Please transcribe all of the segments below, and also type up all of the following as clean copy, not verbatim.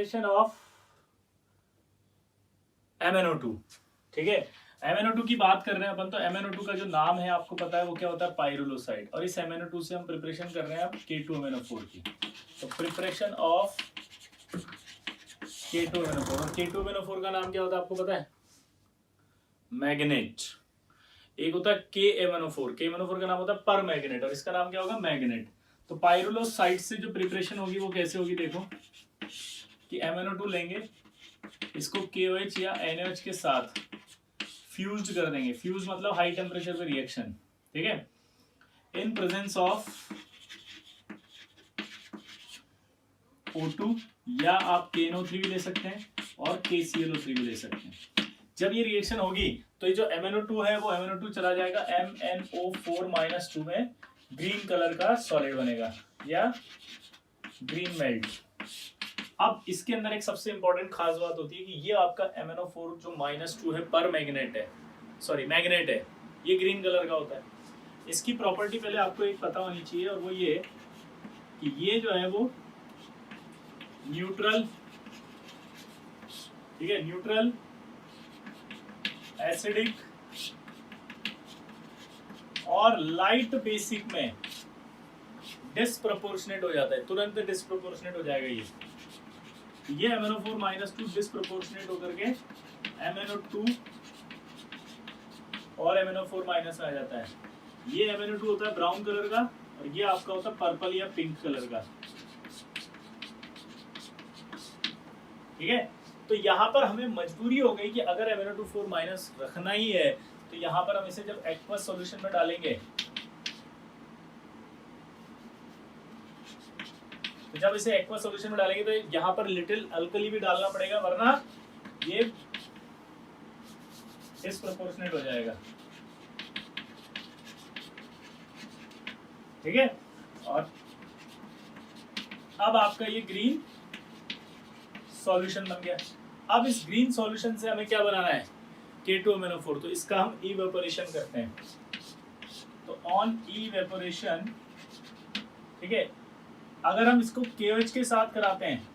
Preparation of MnO2। ठीक है, MnO2 की बात कर रहे हैं अपन, तो MnO2 का जो नाम है आपको पता है वो क्या होता है, पाइरुलोसाइड। और इस MnO2 से हम प्रिपरेशन कर रहे हैं अब K2MnO4 की। तो प्रिपरेशन ऑफ K2MnO4, और K2MnO4 का नाम क्या होता है आपको पता है, मैग्नेट। एक होता है KMnO4, KMnO4 का नाम होता है पर मैग्नेट, और इसका नाम क्या होगा, मैग्नेट। तो पाइरुलोसाइड से जो प्रिपरेशन होगी वो कैसे होगी, देखो कि MnO2 लेंगे, इसको KOH या NaOH के साथ फ्यूज्ड कर देंगे। फ्यूज मतलब हाई टेम्परेचर पे रिएक्शन, ठीक है, इन प्रेजेंस ऑफ O2, या आप KNO3 भी ले सकते हैं और KClO3 भी ले सकते हैं। जब ये रिएक्शन होगी तो ये जो MnO2 है वो MnO2 चला जाएगा MnO4 - 2 में, ग्रीन कलर का सॉलिड बनेगा या ग्रीन मेल्ट। अब इसके अंदर एक सबसे इंपॉर्टेंट खास बात होती है कि ये आपका MnO4 जो -2 है पर मैग्नेट है, सॉरी मैग्नेट है, ये ग्रीन कलर का होता है। इसकी प्रॉपर्टी पहले आपको एक पता होनी चाहिए, और वो ये कि ये जो है वो न्यूट्रल, ठीक है, न्यूट्रल, एसिडिक और लाइट बेसिक में डिस्प्रोपोर्शनेट हो जाता है, तुरंत डिस्प्रोपोर्शनेट हो जाएगा। ये MnO4 - 2 डिस्प्रोपोर्शनेट होकर के MnO2 और MnO4 माइनस में आ जाता है। ये MnO2 होता है ब्राउन कलर का, और ये आपका होता है पर्पल या पिंक कलर का, ठीक है। तो यहाँ पर हमें मजबूरी हो गई कि अगर MnO2 4- रखना ही है, तो यहाँ पर हम इसे जब एक्वस सॉल्यूशन में डालेंगे, तो जब इसे एक्वस सॉल्यूशन में डालेंगे तो यहाँ पर लिटिल अल्कली भी डालना पड़ेगा, वरना ये डिस्प्रोपोर्शनेट हो जाएगा, ठीक है। और अब आपका ये ग्रीन सॉल्यूशन बन गया। अब इस ग्रीन सॉल्यूशन से हमें क्या बनाना है, K2MnO4, तो इसका हम इवेपोरेशन करते हैं। तो ऑन इवेपोरेशन, ठीक है, अगर हम इसको KOH के साथ कराते हैं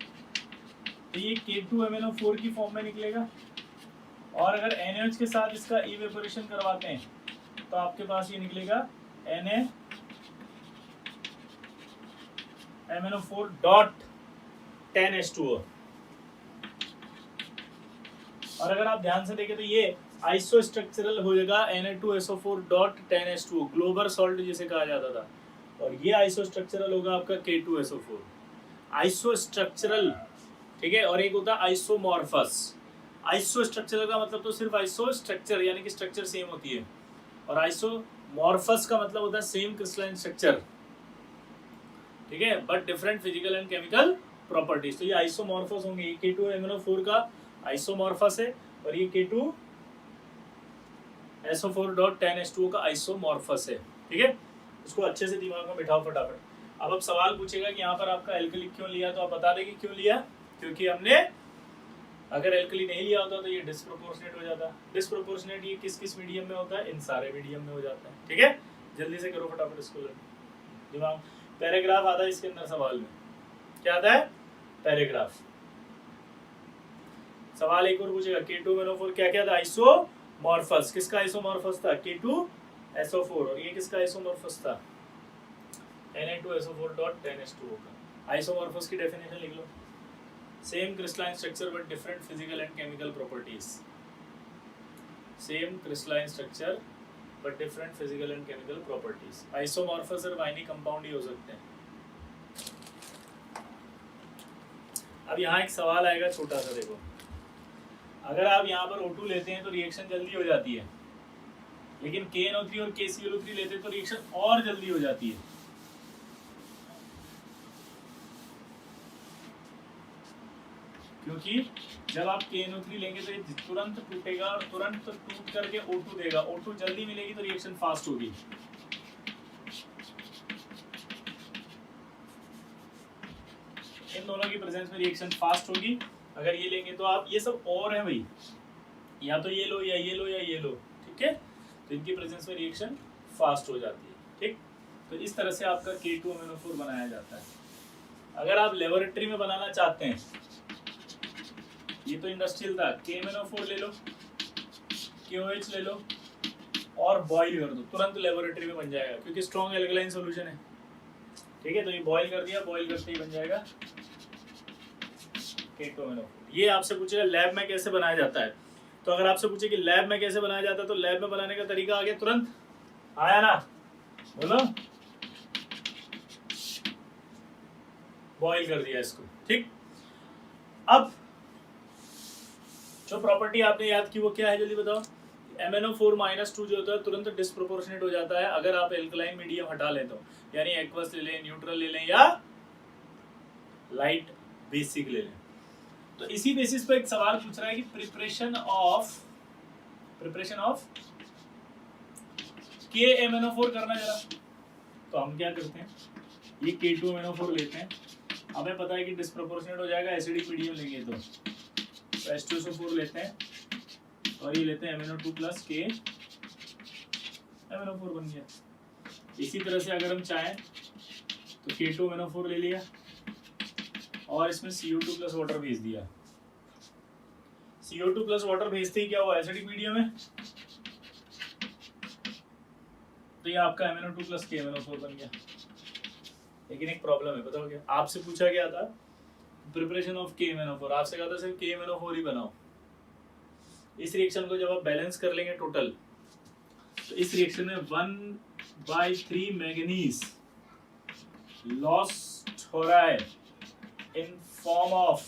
तो ये K2MnO4 की फॉर्म में निकलेगा, और अगर NaOH के साथ इसका इवेपोरेशन करवाते हैं तो आपके पास ये निकलेगा NaMnO4.10H2O। और अगर आप ध्यान से देखें तो ये आइसोस्ट्रक्चरल हो जाएगा Na2SO4.10H2O, ग्लोबल सॉल्ट जिसे कहा जाता था, और ये आइसोस्ट्रक्चरल होगा आपका K2SO4, आइसोस्ट्रक्चरल, ठीक है। और एक होता है आइसोमॉर्फस। आइसोस्ट्रक्चरल का मतलब तो सिर्फ आइसोस्ट्रक्चर यानी कि स्ट्रक्चर सेम होती है, और आइसोमॉर्फस का मतलब होता है सेम क्रिस्टलाइन स्ट्रक्चर, ठीक है, but different physical and chemical properties. तो ये आइसोमॉर्फस होंगे, ये K2MnO4 का आइसोमॉर्फस है, और ये K2SO4.10H2O का आइसोमॉर्फस है, ठीक है। इसको अच्छे से दिमाग में बिठाओ फटाफट। अब सवाल पूछेगा कि यहाँ पर आपका एल्कली क्यों लिया, तो आप बता देंगे क्यों लिया, क्योंकि हमने अगर एल्कली नहीं लिया होता तो ये डिस्प्रोपोर्शनेट हो जाता। डिस्प्रोपोर्शनेट ये किस किस मीडियम में होता है, इन सारे मीडियम में हो जाता है, ठीक है। जल्दी से करो फटाफट इसको, दिमाग। पैराग्राफ आता है इसके अंदर, सवाल में क्या आता है, पैराग्राफ। सवाल एक और पूछेगा, K2MnO4 क्या क्या था, आइसोमॉर्फस। किसका आइसोमॉर्फस था, K2SO4, और ये किसका आइसोमॉर्फस था, Na2SO4.10H2O का। आइसोमॉर्फस की डेफिनेशन लिख लो, same crystalline structure but different physical and chemical properties. Same crystalline structure but different physical and chemical properties. Isomorphous और वाइनी कंपाउंड ही हो सकते हैं। अब यहाँ एक सवाल आएगा छोटा सा, देखो, अगर आप यहाँ पर O2 लेते हैं तो रिएक्शन जल्दी हो जाती है, लेकिन KNO3 और KClO3 लेते हैं तो रिएक्शन और जल्दी हो जाती है। क्योंकि जब आप KNO3 लेंगे तो ये तुरंत टूटेगा, और तुरंत टूट करके O2 देगा, O2 जल्दी मिलेगी तो रिएक्शन फास्ट होगी। इन दोनों की प्रेजेंस में रिएक्शन फास्ट होगी। अगर ये लेंगे तो आप, ये सब और है भाई, या तो ये लो या ये लो या ये लो, ठीक है, तो इनकी प्रेजेंस में रिएक्शन फास्ट हो जाती है, ठीक। तो इस तरह से आपका K2MnO4 बनाया जाता है। अगर आप लेबोरेटरी में बनाना चाहते हैं ये तो इंडस्ट्रियल था, KMnO4 ले लो, KOH ले लो और बॉईल कर दो, तुरंत लेबोरेटरी में बन जाएगा क्योंकि स्ट्रॉन्ग एल्कलाइन सॉल्यूशन है। ठीक है, तो ये बॉईल कर दिया, बॉईल करते ही बन जाएगा K2MnO4। ये आपसे पूछेगा लैब में कैसे बनाया जाता है, तो अगर आपसे पूछे कि लैब में कैसे बनाया जाता है तो लैब में बनाने का तरीका आ गया, तुरंत आया ना, बोलो, बॉईल कर दिया इसको। ठीक, अब जो प्रॉपर्टी आपने याद की वो क्या है, जल्दी बताओ। MnO4-2 जो होता है तुरंत डिस्प्रोपोर्शनेट हो जाता है अगर आप एल्कलाइन मीडियम हटा लें तो, यानी एक्वस ले लें, न्यूट्रल ले लें या लाइट बेसिक ले लें। तो इसी बेसिस पे एक सवाल पूछ रहा है कि प्रिपरेशन ऑफ KMnO4 करना जरा। तो हम क्या करते हैं, ये K2MnO4 लेते हैं, हमें पता है कि डिस्प्रोपोर्शनेट हो जाएगा, एसिडिक मीडियम लेंगे तो H2SO4 लेते हैं और ये लेते हैं MnO2 प्लस KMnO4 बन गया। इसी तरह से अगर हम चाहें तो K2MnO4 ले लिया और इसमें CO2 प्लस वाटर भेज दिया। CO2 प्लस वाटर भेजते ही क्या हुआ, एसिडिक मीडियम है, तो ये आपका MnO2 प्लस KMnO4 बन गया। लेकिन एक प्रॉब्लम है, बताओ क्या, आपसे पूछा गया था प्रिपरेशन ऑफ KMnO4, आपसे कहा था सिर्फ KMnO4 ही बनाओ। इस रिएक्शन को जब आप बैलेंस कर लेंगे टोटल, तो इस रिएक्शन में 1/3 मैंगनीज लॉस्ट हो रहा है इन फॉर्म ऑफ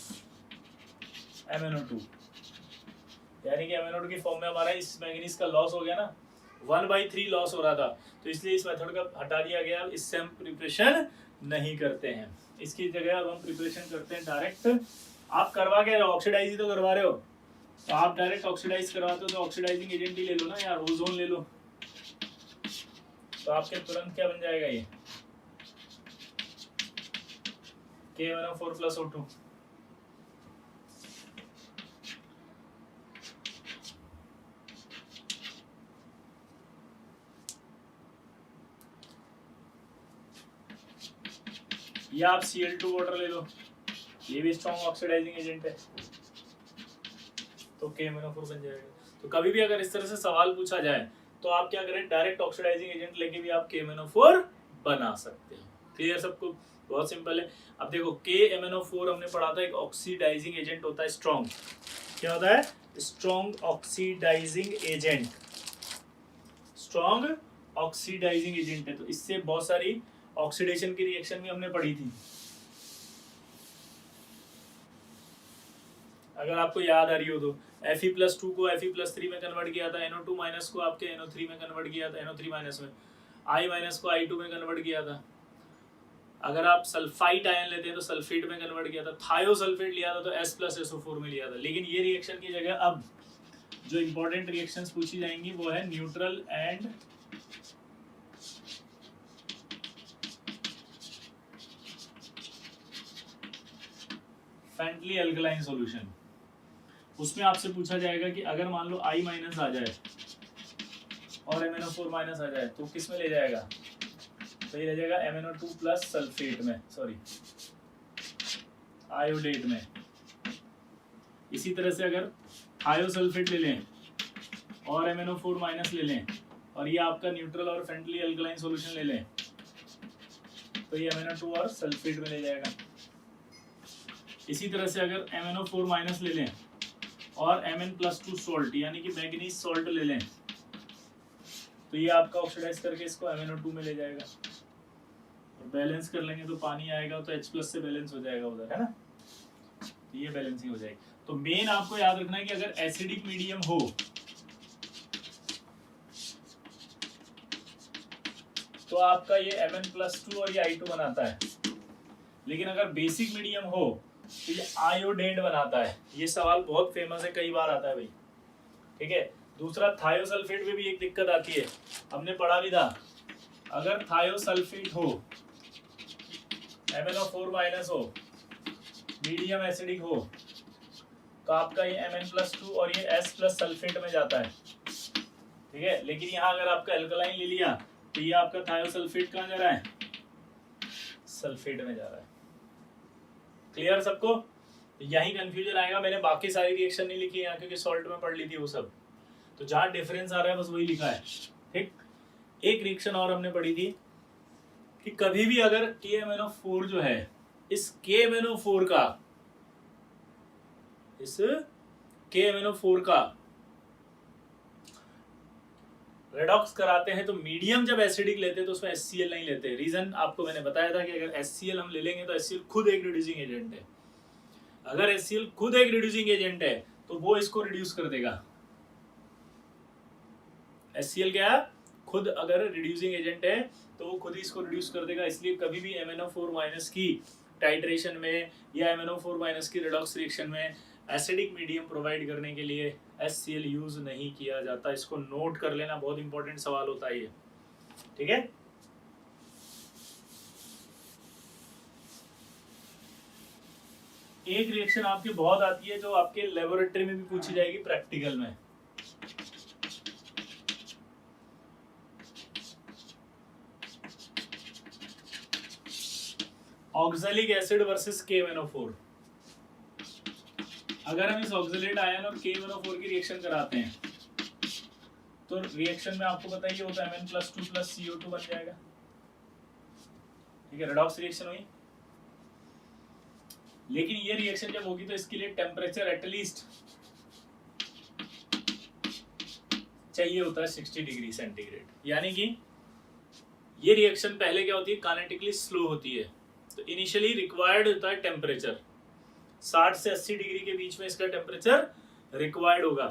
MnO2, यानी कि MnO2 की फॉर्म में हमारा इस मैंगनीज का लॉस हो गया ना, 1/3 लॉस हो रहा था, तो इसलिए इस मेथड का हटा दिया गया। इससे हम प्रिपरेशन नहीं करते हैं, इसकी जगह अब हम प्रिपरेशन करते हैं डायरेक्ट। आप करवा के ऑक्सीडाइज ही तो करवा रहे हो, तो आप डायरेक्ट ऑक्सीडाइज करवाते हो तो ऑक्सीडाइजिंग एजेंट ही ले लो ना यार, ओजोन ले लो, तो आपके तुरंत क्या बन जाएगा, ये KMnO4 प्लस O2। या आप Cl2 वाटर ले लो, ये भी स्ट्रॉन्ग ऑक्सीडाइजिंग एजेंट है, तो KMnO4 बन जाएगा। तो कभी भी अगर इस तरह से सवाल पूछा जाए तो आप क्या करें, डायरेक्ट ऑक्सीडाइजिंग एजेंट लेके भी आप KMnO4 बना सकते हैं। क्लियर सबको, बहुत सिंपल है। अब देखो KMnO4 हमने पढ़ा था एक ऑक्सीडाइजिंग एजेंट होता है स्ट्रॉन्ग, क्या होता है, strong oxidising agent, strong oxidising agent है, तो इससे बहुत सारी ऑक्सीडेशन की रिएक्शन भी हमने पढ़ी थी। अगर आपको याद आ रही हो तो Fe+2 को Fe+3 में कन्वर्ट किया था, NO2- को आपके NO3 में कन्वर्ट किया था, NO3- में I- को I2 में कन्वर्ट किया था। अगर आप सल्फाइट आयन लेते हैं तो सल्फेट में कन्वर्ट किया था, थायोसल्फेट लिया था तो S+SO4 में लिया था। लेकिन ये रिएक्शन की जगह अब जो इंपॉर्टेंट रिएक्शंस पूछी जाएंगी वो है neutral and faintly alkaline solution. उसमें आपसे पूछा जाएगा कि अगर मान लो I- आ जाए और MnO4- आ जाए तो किस में ले जाएगा, तो ये ले जाएगा MnO2 प्लस सल्फेट में, सॉरी आयोडेट में। इसी तरह से अगर थायोसल्फेट ले लें और MnO4- ले लें और ये आपका न्यूट्रल और फ्रेंडली अल्कलाइन सॉल्यूशन ले लें तो ये MnO2 और सल्फेट में ले जाएगा। इसी तरह से अगर MnO4- ले लें और Mn+2 सॉल्ट यानी कि मैंगनीज सॉल्ट ले लें तो ये आपका ऑक्सीडाइज करके इसको MnO2 में ले जाएगा और बैलेंस कर लेंगे तो पानी आएगा तो H+ से बैलेंस हो जाएगा उधर, है ना, तो ये बैलेंसिंग हो जाएगी। तो मेन आपको याद रखना है कि अगर एसिडिक मीडियम हो तो आपका ये Mn+2 और ये I2 बनाता है, लेकिन अगर बेसिक मीडियम हो तो ये आयोडेट बनाता है। ये सवाल बहुत फेमस है, कई बार आता है भाई, ठीक है। दूसरा थायोसल्फेट में भी एक दिक्कत आती है, हमने पढ़ा भी था, अगर थायोसल्फेट हो, MnO4- हो, मीडियम एसिडिक हो तो आपका ये Mn+2 और ये S+ सल्फेट में जाता है, ठीक है। लेकिन यहाँ अगर आपका एल्कलाइन ले लिया तो ये आपका थायोसल्फेट कहाँ जा रहा है, सल्फेट में जा रहा है। क्लियर सबको, तो यही कंफ्यूजन आएगा। मैंने बाकी सारी रिएक्शन नहीं लिखी यहाँ क्योंकि सॉल्ट में पढ़ ली थी वो सब, तो जहाँ डिफरेंस आ रहा है बस वही लिखा है। ठीक, एक रिएक्शन और हमने पढ़ी थी कि कभी भी अगर KMnO4 जो है इस KMnO4 का रेडॉक्स कराते हैं तो मीडियम जब एसिडिक लेते हैं तो उसमें HCl नहीं लेते। रीजन आपको मैंने बताया था कि अगर HCl हम ले लेंगे तो HCl खुद एक रिड्यूसिंग एजेंट है। अगर HCl खुद एक रिड्यूसिंग एजेंट है तो वो इसको रिड्यूस कर देगा। HCl क्या है, खुद अगर रिड्यूसिंग एजेंट है तो वो खुद ही इसको रिड्यूस कर देगा। इसलिए कभी भी MnO4- की टाइट्रेशन में या MnO4- की रेडॉक्स रिएक्शन में एसिडिक मीडियम प्रोवाइड करने के लिए HCl यूज नहीं किया जाता। इसको नोट कर लेना, बहुत इंपॉर्टेंट सवाल होता है ये। ठीक है, एक रिएक्शन आपकी बहुत आती है जो आपके लेबोरेटरी में भी पूछी जाएगी प्रैक्टिकल में। Oxalic acid versus KMnO4। अगर हम इस ऑक्सैलेट आयन और KMnO4 की रिएक्शन कराते हैं तो रिएक्शन में आपको पता ही होता है Mn+2 + CO2 बन जाएगा। ठीक है, रेडॉक्स रिएक्शन हुई। लेकिन ये रिएक्शन जब होगी तो इसके लिए टेम्परेचर एटलीस्ट चाहिए होता है 60 डिग्री सेंटीग्रेड। यानी कि ये रिएक्शन पहले क्या होती है, काइनेटिकली स्लो होती है। तो इनिशियली रिक्वायर्ड होता है टेम्परेचर 60 से 80 डिग्री के बीच में इसका टेम्परेचर रिक्वायर्ड होगा।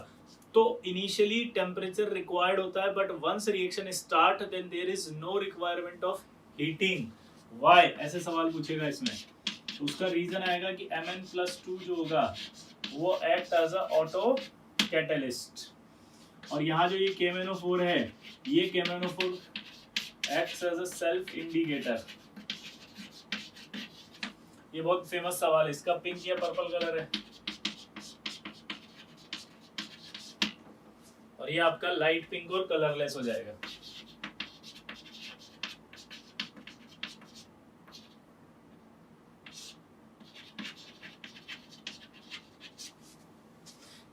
तो इनिशियली टेम्परेचर रिक्वायर्ड होता है, but once reaction start then there is no requirement of heating. Why, ऐसे सवाल पूछेगा इसमें। तो उसका रीजन आएगा कि Mn+2 जो होगा वो act as a auto catalyst, और यहाँ जो ये KMnO4 है ये KMnO4 acts as a self indicator. ये बहुत फेमस सवाल है, इसका पिंक या पर्पल कलर है और ये आपका लाइट पिंक और कलरलेस हो जाएगा।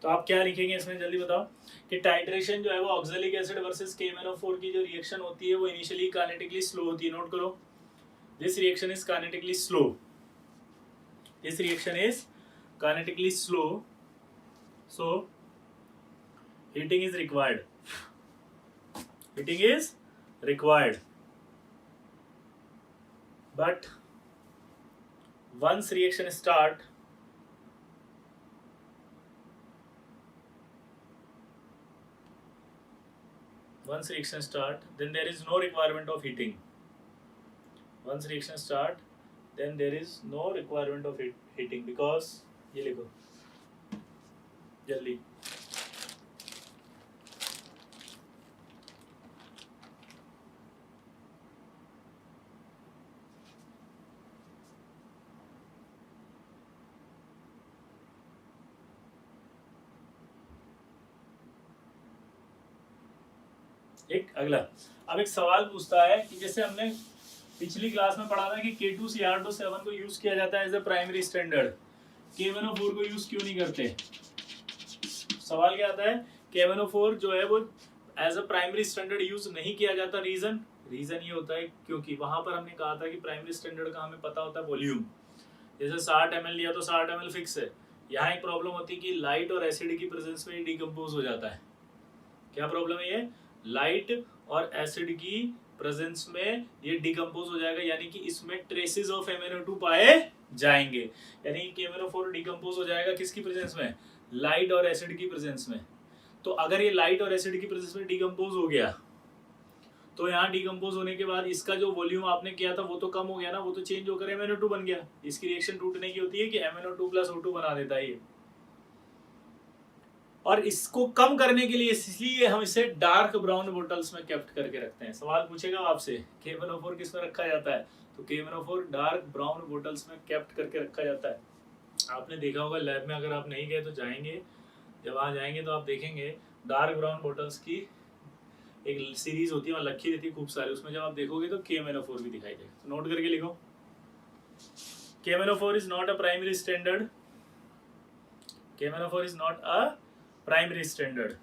तो आप क्या लिखेंगे इसमें, जल्दी बताओ। कि टाइट्रेशन जो है वो ऑक्सैलिक एसिड वर्सेस KMnO4 की जो रिएक्शन होती है वो इनिशियली काइनेटिकली स्लो होती है। नोट करो, this reaction is kinetically slow, this reaction is kinetically slow, so heating is required, but once reaction start then there is no requirement of heating. Once reaction start then there is no requirement of heating because ये लिखो जल्दी। एक अगला, अब एक सवाल पूछता है कि जैसे हमने पिछली क्लास में पढ़ा था कि K2Cr2 को यूज किया जाता है as a primary standard, KMnO4 को यूज क्यों नहीं करते। सवाल क्या आता है, KMnO4 जो है वो as a primary standard use नहीं किया जाता। रीजन ये होता है क्योंकि वहां पर हमने कहा था कि प्राइमरी स्टैंडर्ड का हमें पता होता है वॉल्यूम। जैसे 60 ml लिया तो 60 ml फिक्स है। यहाँ एक प्रॉब्लम होती है कि लाइट और एसिड की प्रेजेंस में डिकम्पोज हो जाता है। क्या प्रॉब्लम है ये, लाइट और एसिड की प्रेजेंस में ये डिकम्पोज हो जाएगा, यानी कि इसमें ट्रेसेस ऑफ MnO2 पाए जाएंगे। यानी KMnO4 डिकम्पोज हो जाएगा किसकी प्रेजेंस में, लाइट और एसिड की प्रेजेंस में। तो अगर ये लाइट और एसिड की प्रेजेंस में डिकम्पोज हो गया तो यहाँ डिकम्पोज होने के बाद इसका जो वॉल्यूम आपने किया था वो तो कम हो गया ना, वो तो चेंज होकर MnO2 बन गया। इसकी रिएक्शन टूटने की होती है कि MnO2 + O2 बना देता है ये। और इसको कम करने के लिए इसलिए हम इसे डार्क ब्राउन बोटल्स में केप्ट करके रखते हैं। सवाल पूछेगा आपसे KMnO4 किस में रखा जाता है, तो KMnO4 डार्क ब्राउन बोटल्स में केप्ट करके रखा जाता है। आपने देखा होगा लैब में, अगर आप नहीं गए तो जाएंगे, जब वहाँ जाएंगे तो आप देखेंगे डार्क ब्राउन बोटल्स की एक सीरीज होती है, वहाँ लखी रहती है खूब सारी, उसमें जब आप देखोगे तो KMnO4 भी दिखाई देगा। तो नोट करके लिखो, KMnO4 is not a primary standard KMnO4 is not a primary standard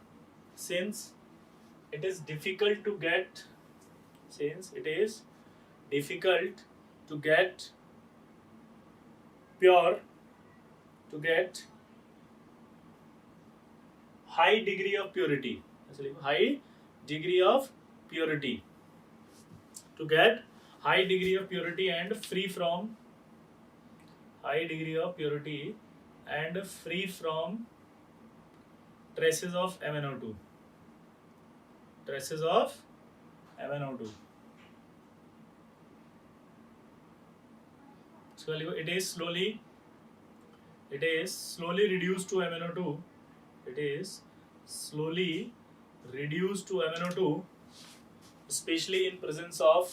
since it is difficult to get pure, to get high degree of purity, high degree of purity, to get high degree of purity and free from traces of MnO2. So it is slowly reduced to MnO2. It is slowly reduced to MnO2, especially in presence of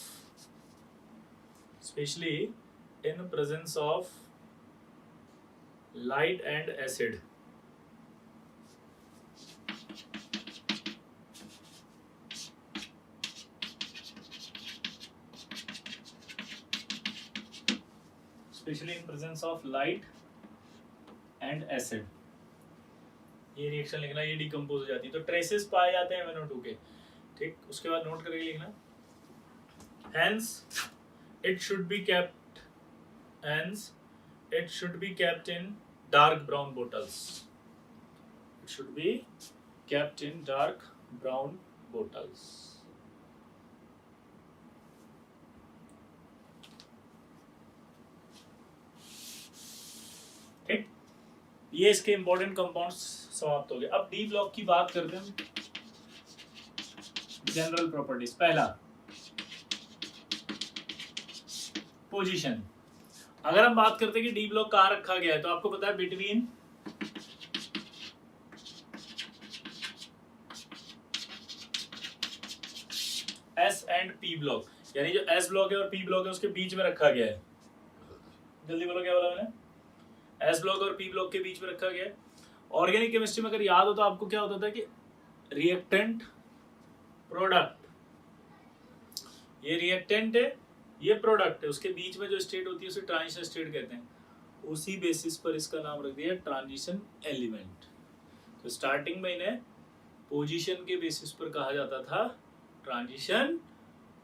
light and acid. Especially in presence of light and acid. ये reaction लिखना, ये decompose हो जाती है, तो traces पाए जाते हैं MnO2 के, ठीक। उसके बाद नोट करके लिखना, hence it should be kept in dark brown bottles. ठीक, ये इसके इंपॉर्टेंट कंपाउंड्स समाप्त हो गए। अब डी ब्लॉक की बात करते हैं, जनरल प्रॉपर्टीज। पहला, पोजीशन। अगर हम बात करते हैं कि डी ब्लॉक कहाँ रखा गया है, तो आपको पता है between S and P block, यानी जो एस ब्लॉक है और पी ब्लॉक है उसके बीच में रखा गया है। जल्दी बोलो, क्या बोला मैंने? एस ब्लॉक और पी ब्लॉक के बीच में रखा गया है। ऑर्गेनिक केमिस्ट्री में अगर याद हो तो आपको क्या होता था कि रिएक्टेंट प्रोडक्ट, ये रिएक्टेंट है, ये प्रोडक्ट है, उसके बीच में जो स्टेट होती है उसे ट्रांजिशन स्टेट कहते हैं। उसी बेसिस पर इसका नाम रख दिया ट्रांजिशन एलिमेंट। तो स्टार्टिंग में इन्हें पोजीशन के बेसिस पर कहा जाता था ट्रांजिशन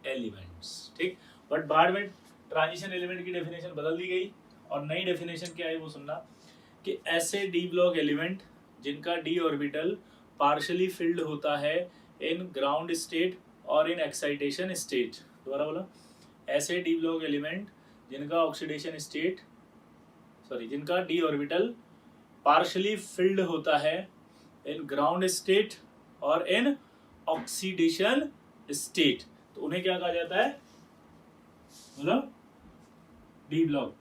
एलिमेंट्स, ठीक। बट बाद में ट्रांजिशन एलिमेंट की डेफिनेशन बदल दी गई और नई डेफिनेशन क्या है वो सुनना, कि ऐसे डी ब्लॉक एलिमेंट जिनका डी ऑर्बिटल पार्शियली फिल्ड होता है इन ग्राउंड स्टेट और इन एक्साइटेशन स्टेट। दोबारा बोला, ऐसे डी ब्लॉक एलिमेंट जिनका ऑक्सीडेशन स्टेट, जिनका डी ऑर्बिटल पार्शियली फिल्ड होता है इन ग्राउंड स्टेट और इन ऑक्सीडेशन स्टेट, तो उन्हें क्या कहा जाता है? मतलब डी ब्लॉक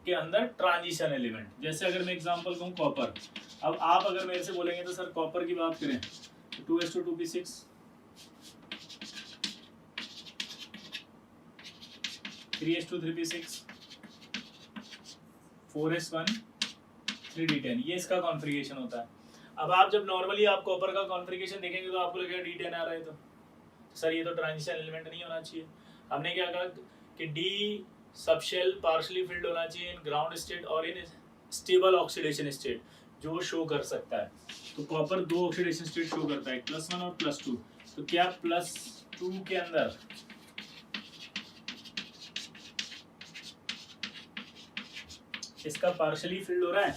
के अंदर ट्रांजिशन एलिमेंट। जैसे अगर मैं एग्जांपल कहूँ कॉपर, अब आप अगर मेरे से बोलेंगे तो सर कॉपर की बात करें तो 2s2p6, 3s2 3p6, 4s1 3d10, ये इसका कॉन्फ़िगरेशन होता है। अब आप जब नॉर्मली आप कॉपर का कॉन्फ़िगरेशन देखेंगे तो आपको लगेगा d10 आ रहा है, तो सर ये तो ट्रांजिशन एलिमेंट नहीं होना चाहिए। हमने क्या कहा कि डी सबशेल पार्शियली फिल्ड होना चाहिए इन ग्राउंड स्टेट और इन स्टेबल ऑक्सीडेशन स्टेट, जो शो कर सकता है। तो कॉपर दो ऑक्सीडेशन स्टेट शो करता है, +1 और +2। तो क्या +2 के अंदर इसका पार्शियली फिल्ड हो रहा है?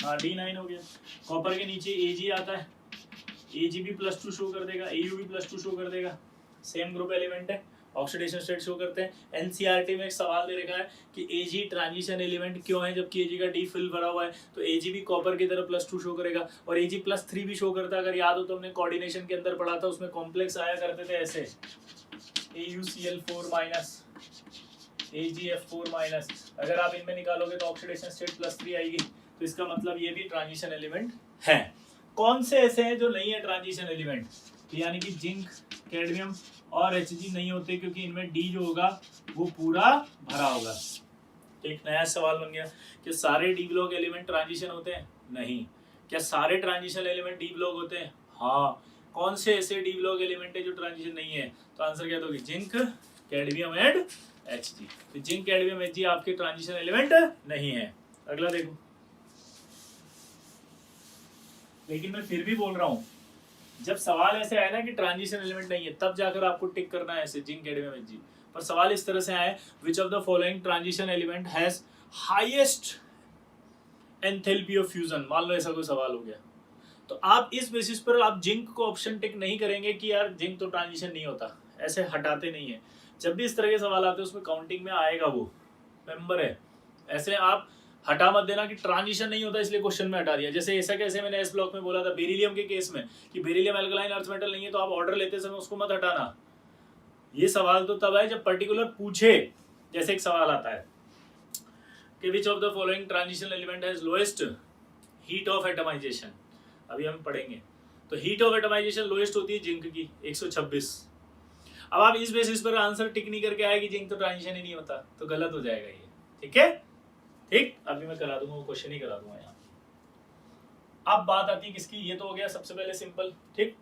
हाँ, D9 हो गया। कॉपर के नीचे Ag आता है, Ag भी +2 शो कर देगा, Au भी +2 शो कर देगा, सेम ग्रुप एलिमेंट है, ऑक्सीडेशन स्टेट शो करते हैं। एनसीईआरटी में एक सवाल दे रखा है कि Ag ट्रांजिशन एलिमेंट क्यों है जबकि Ag का डी फिल भरा हुआ है, तो Ag भी कॉपर की तरह +2 शो करेगा और Ag +3 भी शो करता है। अगर याद हो तो हमने कोऑर्डिनेशन के अंदर पढ़ा था, उसमें कॉम्प्लेक्स आया करते थे ऐसे, AuCl4- AgF4-। अगर आप इनमें निकालोगे तो ऑक्सीडेशन स्टेट +3 आएगी, तो इसका मतलब ये भी ट्रांजिशन एलिमेंट है। कौन से ऐसे हैं जो नहीं है ट्रांजिशन एलिमेंट? तो यानी कि जिंक, कैडमियम और Hg नहीं होते, क्योंकि इनमें डी जो होगा वो पूरा भरा होगा। तो एक नया सवाल बन गया कि सारे डी ब्लॉक एलिमेंट ट्रांजिशन होते हैं? नहीं। क्या सारे ट्रांजिशन एलिमेंट डी ब्लॉक होते हैं? हाँ। कौन से ऐसे डी ब्लॉक एलिमेंट है जो ट्रांजिशन नहीं है? तो आंसर क्या दोगे? Zinc, cadmium and Hg। तो जिंक कैडमियम Hg आपके ट्रांजिशन एलिमेंट नहीं है। अगला देखो, लेकिन मैं फिर भी बोल रहा हूं, जब सवाल ऐसे आए ना कि ट्रांजिशन एलिमेंट नहीं है, तब जाकर आपको टिक करना है ऐसे जिंक कैडमियम Hg। पर सवाल इस तरह से आए, विच of the following transition element has highest enthalpy of fusion, मान लो ऐसा कोई सवाल हो गया, तो आप इस बेसिस पर आप जिंक को ऑप्शन टिक नहीं करेंगे कि यार जिंक तो ट्रांजिशन नहीं होता, ऐसे हटाते नहीं है। जब भी इस तरह के सवाल आते हैं उसमें काउंटिंग में आएगा वो मेंबर है, ऐसे आप हटा मत देना कि ट्रांजिशन नहीं होता इसलिए क्वेश्चन में हटा दिया। जैसे ऐसा कैसे मैंने एस ब्लॉक में बोला था बेरिलियम के केस में कि बेरिलियम एल्कलाइन अर्थ मेटल नहीं है, तो आप ऑर्डर लेते समय उसको मत हटाना। ये सवाल तो तब है जब पर्टिकुलर पूछे, जैसे एक सवाल आता है कि which of the following transition element has lowest heat of atomisation, अभी हम पढ़ेंगे। तो हीट ऑफ एटमाइजेशन लोएस्ट होती है जिंक की 126। अब आप इस बेसिस पर आंसर टिक नहीं करके आए कि जिंक तो ट्रांजिशन ही नहीं होता, तो गलत हो जाएगा ये, ठीक है। ठीक, अभी मैं करा दूंगा वो क्वेश्चन ही करा दूंगा यहाँ। अब बात आती है किसकी, ये तो हो गया सबसे पहले सिंपल, ठीक,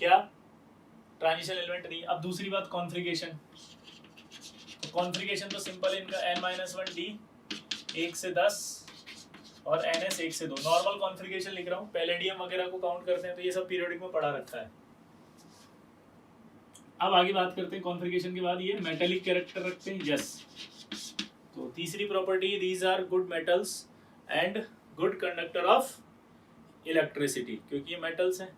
क्या ट्रांजिशन एलिमेंट नहीं। अब दूसरी बात कॉन्फ़िगरेशन, कॉन्फ़िगरेशन तो सिंपल है इनका n-1 d 1 से 10 और ns 1 से 2। नॉर्मल कॉन्फ़िगरेशन लिख रहा हूँ, पैलेडियम वगैरह को काउंट करते हैं तो ये सब पीरियोडिक में पढ़ा रखा है। अब आगे बात करते हैं कॉन्फ़िगरेशन के बाद, ये मेटेलिक कैरेक्टर रखते हैं, यस। तो तीसरी property, these are good metals and good conductor of electricity, क्योंकि ये मेटल्स हैं,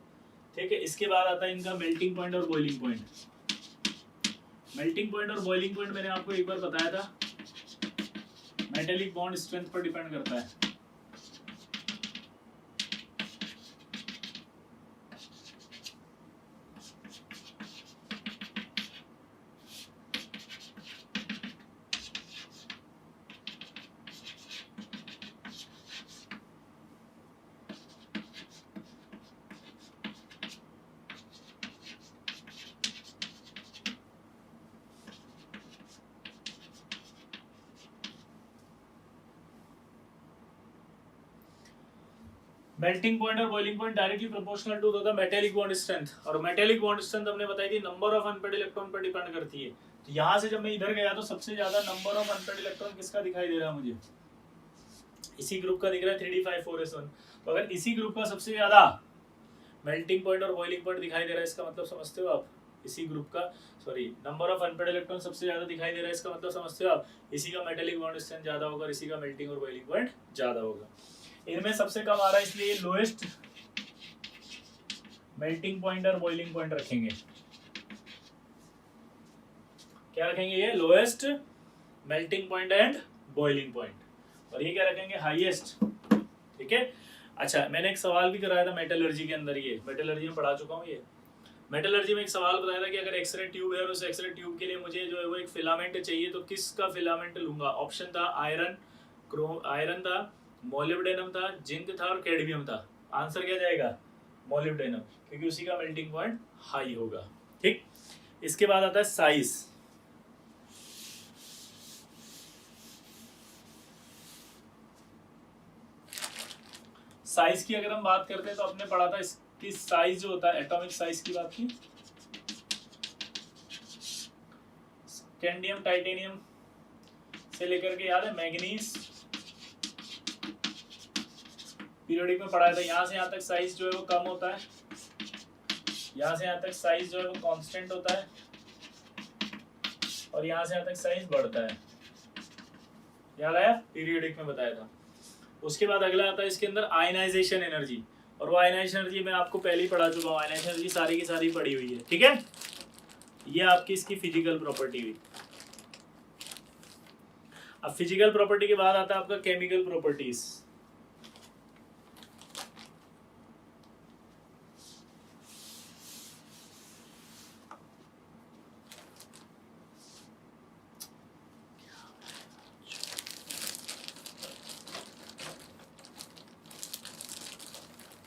ठीक है। इसके बाद आता है इनका मेल्टिंग पॉइंट और बॉइलिंग पॉइंट। मेल्टिंग पॉइंट और बॉइलिंग पॉइंट मैंने आपको एक बार बताया था, मेटेलिक बॉन्ड स्ट्रेंथ पर डिपेंड करता है। मेल्टिंग पॉइंट और boiling point directly proportional to the metallic bond strength, और मेटेलिक बॉन्ड स्ट्रेंथ हमने बताई थी नंबर ऑफ अनपेड इलेक्ट्रॉन पर डिपेंड करती है। तो यहाँ से जब मैं इधर गया तो सबसे ज्यादा नंबर ऑफ अनपेड इलेक्ट्रॉन किसका दिखाई दे रहा है मुझे, इसी ग्रुप का दिख रहा है 3d5 4s1। तो अगर इसी ग्रुप का सबसे ज्यादा मेल्टिंग पॉइंट और बॉइलिंग पॉइंट दिखाई दे रहा है, इसका मतलब समझते हो आप, इसी ग्रुप का sorry number of unpaired electron सबसे ज्यादा दिखाई दे रहा है, इसका मतलब समझते हो आप, इसी का मेटेलिक बॉन्ड स्ट्रेंथ ज्यादा होगा और इसी का मेल्टिंग और बॉइलिंग पॉइंट ज्यादा होगा। इनमें सबसे कम आ रहा है इसलिए लोएस्ट मेल्टिंग पॉइंट और बॉइलिंग पॉइंट रखेंगे। क्या रखेंगे, ये lowest melting point and boiling point, और ये क्या रखेंगे, हाईएस्ट, ठीक है। अच्छा, मैंने एक सवाल भी कराया था मेटलर्जी के अंदर, ये मेटलर्जी में पढ़ा चुका हूँ। ये मेटलर्जी में एक सवाल बताया था कि अगर एक्सरे ट्यूब है और उस एक्सरे ट्यूब के लिए मुझे जो है वो एक फिलामेंट चाहिए, तो किसका फिलामेंट लूंगा। ऑप्शन था आयरन था, मोलिब्डेनम था, जिंक था और कैडमियम था। आंसर क्या जाएगा, मोलिब्डेनम, क्योंकि उसी का मेल्टिंग पॉइंट हाई होगा, ठीक। इसके बाद आता है साइज। साइज की अगर हम बात करते हैं तो आपने पढ़ा था इसकी साइज जो होता है, एटॉमिक साइज की बात की, स्कैंडियम टाइटेनियम से लेकर के याद है मैग्नीज, पीरियोडिक में पढ़ा था। यहाँ से यहाँ तक साइज जो है वो कम होता है, यहाँ से यहाँ तक साइज जो है वो कांस्टेंट होता है, और यहाँ से यहाँ तक साइज बढ़ता है। याद आया, पीरियोडिक में बताया था। उसके बाद अगला आता है इसके अंदर आयनाइजेशन एनर्जी, और वो आयनाइजेशन एनर्जी मैं आपको पहले ही पढ़ा चुका हूँ। आयनाइजेशन एनर्जी सारी की सारी पढ़ी हुई है, ठीक है। ये आपकी इसकी फिजिकल प्रॉपर्टी हुई। अब फिजिकल प्रॉपर्टी के बाद आता है आपका केमिकल प्रॉपर्टीज।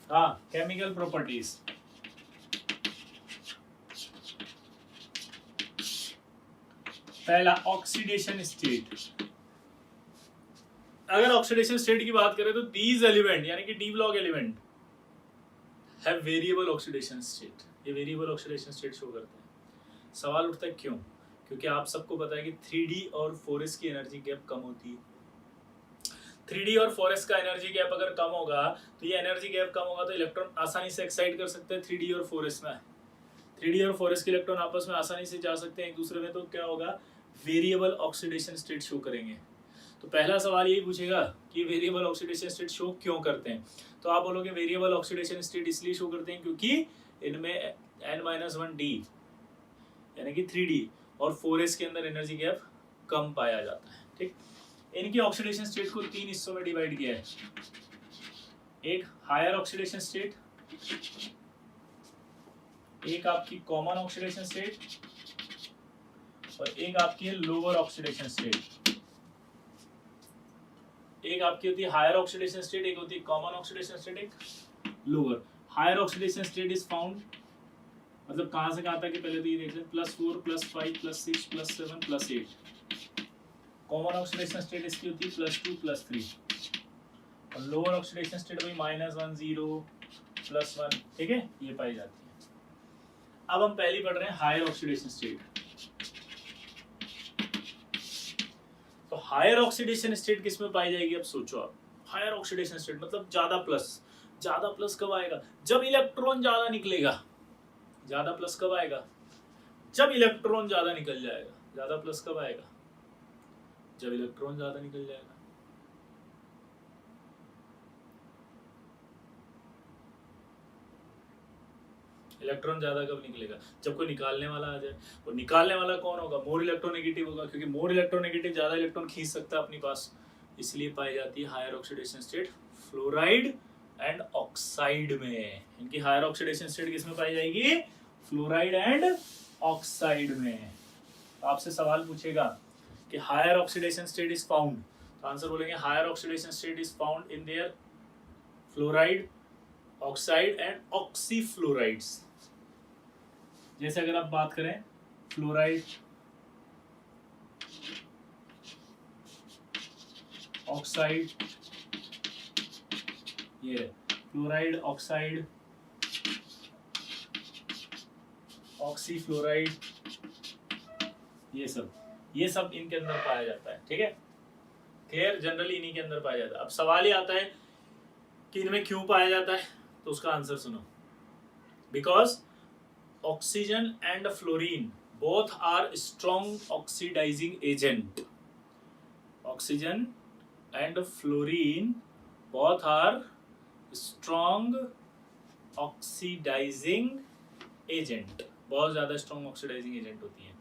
हाँ, केमिकल प्रॉपर्टीज। पहला ऑक्सीडेशन स्टेट। अगर ऑक्सीडेशन स्टेट की बात करें तो दीज एलिमेंट यानी कि D block element have variable oxidation state. ये वेरिएबल ऑक्सीडेशन स्टेट शो करते हैं। सवाल उठता है क्यों, क्योंकि आप सबको पता है कि 3D और 4s की एनर्जी गैप कम होती है। 3D और 4s का एनर्जी गैप अगर कम होगा तो ये एनर्जी गैप कम होगा तो इलेक्ट्रॉन आसानी से एक्साइट कर सकते हैं 3D और 4s में। 3D और 4s के इलेक्ट्रॉन आपस में आसानी से जा सकते हैं एक दूसरे में, तो क्या होगा, वेरिएबल ऑक्सीडेशन स्टेट शो करेंगे। तो पहला सवाल यही पूछेगा कि वेरिएबल ऑक्सीडेशन स्टेट शो क्यों करते हैं, तो आप बोलोगे वेरिएबल ऑक्सीडेशन स्टेट इसलिए शो करते हैं क्योंकि इनमें n-1d यानी कि 3D और 4s के अंदर एनर्जी गैप कम पाया जाता है। ठीक, इनकी ऑक्सीडेशन स्टेट को 3 हिस्सों में डिवाइड किया है। एक हायर ऑक्सीडेशन स्टेट, एक आपकी कॉमन ऑक्सीडेशन स्टेट और एक आपकी है लोअर ऑक्सीडेशन स्टेट। एक आपकी होती है हायर ऑक्सीडेशन स्टेट, एक होती है कॉमन ऑक्सीडेशन स्टेट, एक lower. Higher oxidation state is found, मतलब कहां से कहां तक है पहले तो ये देख लें, +4 +5 +6 +7 +8। कॉमन ऑक्सीडेशन स्टेट इसकी होती है +2 +3 और लोअर ऑक्सीडेशन स्टेट वही -1 0 +1। ठीक है, ये पाई जाती है। अब हम पहली पढ़ रहे हैं हायर ऑक्सीडेशन स्टेट। तो हायर ऑक्सीडेशन स्टेट किस में पाई जाएगी, अब सोचो आप। हायर ऑक्सीडेशन स्टेट मतलब ज्यादा प्लस कब आएगा, जब इलेक्ट्रॉन ज्यादा निकलेगा। ज्यादा प्लस कब आएगा, जब इलेक्ट्रॉन ज्यादा निकल जाएगा। ज्यादा प्लस कब आएगा, जब इलेक्ट्रॉन ज्यादा निकल जाएगा। इलेक्ट्रॉन ज्यादा कब निकलेगा, जब कोई निकालने वाला आ जाए। और निकालने वाला कौन होगा, मोर इलेक्ट्रोनेगेटिव होगा, क्योंकि मोर इलेक्ट्रोनेगेटिव ज्यादा इलेक्ट्रॉन खींच सकता है अपने पास, इसलिए पाई जाती है higher oxidation state fluoride and oxide में। इनकी हायर ऑक्सीडेशन स्टेट किसमें पाई जाएगी, फ्लोराइड एंड ऑक्साइड में। तो आपसे सवाल पूछेगा कि higher oxidation state is found, तो आंसर बोलेंगे higher oxidation state is found in their fluoride, oxide and oxyfluorides. जैसे अगर आप बात करें फ्लोराइड, ऑक्साइड, ये फ्लोराइड, ऑक्साइड, ऑक्सीफ्लोराइड, ये सब इनके अंदर पाया जाता है। ठीक है, क्लियर, जनरली इन्हीं के अंदर पाया जाता है। अब सवाल ये आता है कि इनमें क्यों पाया जाता है, तो उसका आंसर सुनो। Because oxygen and fluorine both are strong oxidizing agent. Oxygen and fluorine both are strong oxidizing agent, बहुत ज्यादा strong oxidizing agent होती है।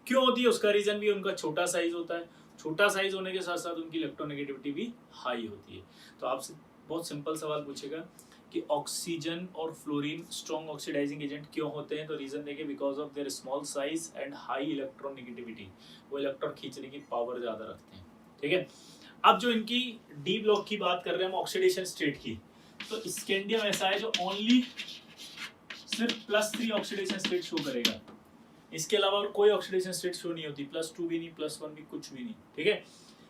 क्यों होती है, उसका रीजन भी उनका छोटा साइज होता है। छोटा साइज होने के साथ साथ उनकी इलेक्ट्रोनेगेटिविटी भी हाई होती है। तो आपसे बहुत सिंपल सवाल पूछेगा कि ऑक्सीजन और फ्लोरीन स्ट्रॉन्ग ऑक्सीडाइजिंग एजेंट क्यों होते हैं, तो रीजन देखिए, because of their small size and high electronegativity. वो इलेक्ट्रॉन खींचने की पावर ज्यादा रखते हैं। ठीक है, अब जो इनकी डी ब्लॉक की बात कर रहे हैं हम ऑक्सीडेशन स्टेट की, तो स्कैंडियम ऐसा है जो ओनली सिर्फ +3 ऑक्सीडेशन स्टेट शो करेगा। इसके अलावा और कोई ऑक्सीडेशन स्टेट शो नहीं होती, +2 भी नहीं, +1 भी, कुछ भी नहीं। ठीक है,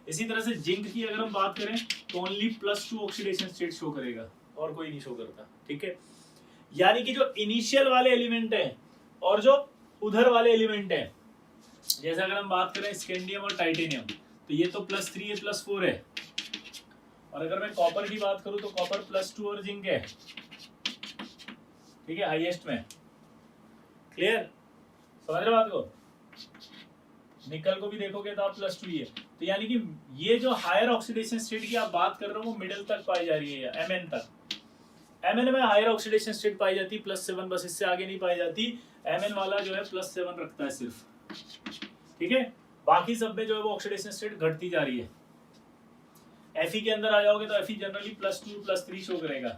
इसी तरह से जिंक की अगर हम बात करें तो ओनली +2 ऑक्सीडेशन स्टेट शो करेगा और कोई नहीं शो करता। ठीक है, यानी कि जो इनिशियल वाले एलिमेंट है और जो उधर वाले एलिमेंट है, जैसे अगर हम बात करें स्कैंडियम और टाइटेनियम, तो ये तो +3 है, +4 है। और अगर मैं कॉपर की बात करूं तो कॉपर +2 और जिंक है। ठीक है, हाईएस्ट में। क्लियर, समझ रहे बात को। निकल को भी देखोगे तो आप +2 ही है। तो यानी कि ये जो हायर ऑक्सीडेशन स्टेट की आप बात कर रहे हो वो मिडिल तक पाई जा रही है, Mn तक। Mn में हायर ऑक्सीडेशन स्टेट पाई जाती है +7, बस इससे आगे नहीं पाई जाती। Mn वाला जो है +7 रखता है सिर्फ। ठीक है, बाकी सब में जो है वो ऑक्सीडेशन स्टेट घटती जा रही है। Fe के अंदर आ जाओगे तो Fe जनरली +2 +3 शो करेगा।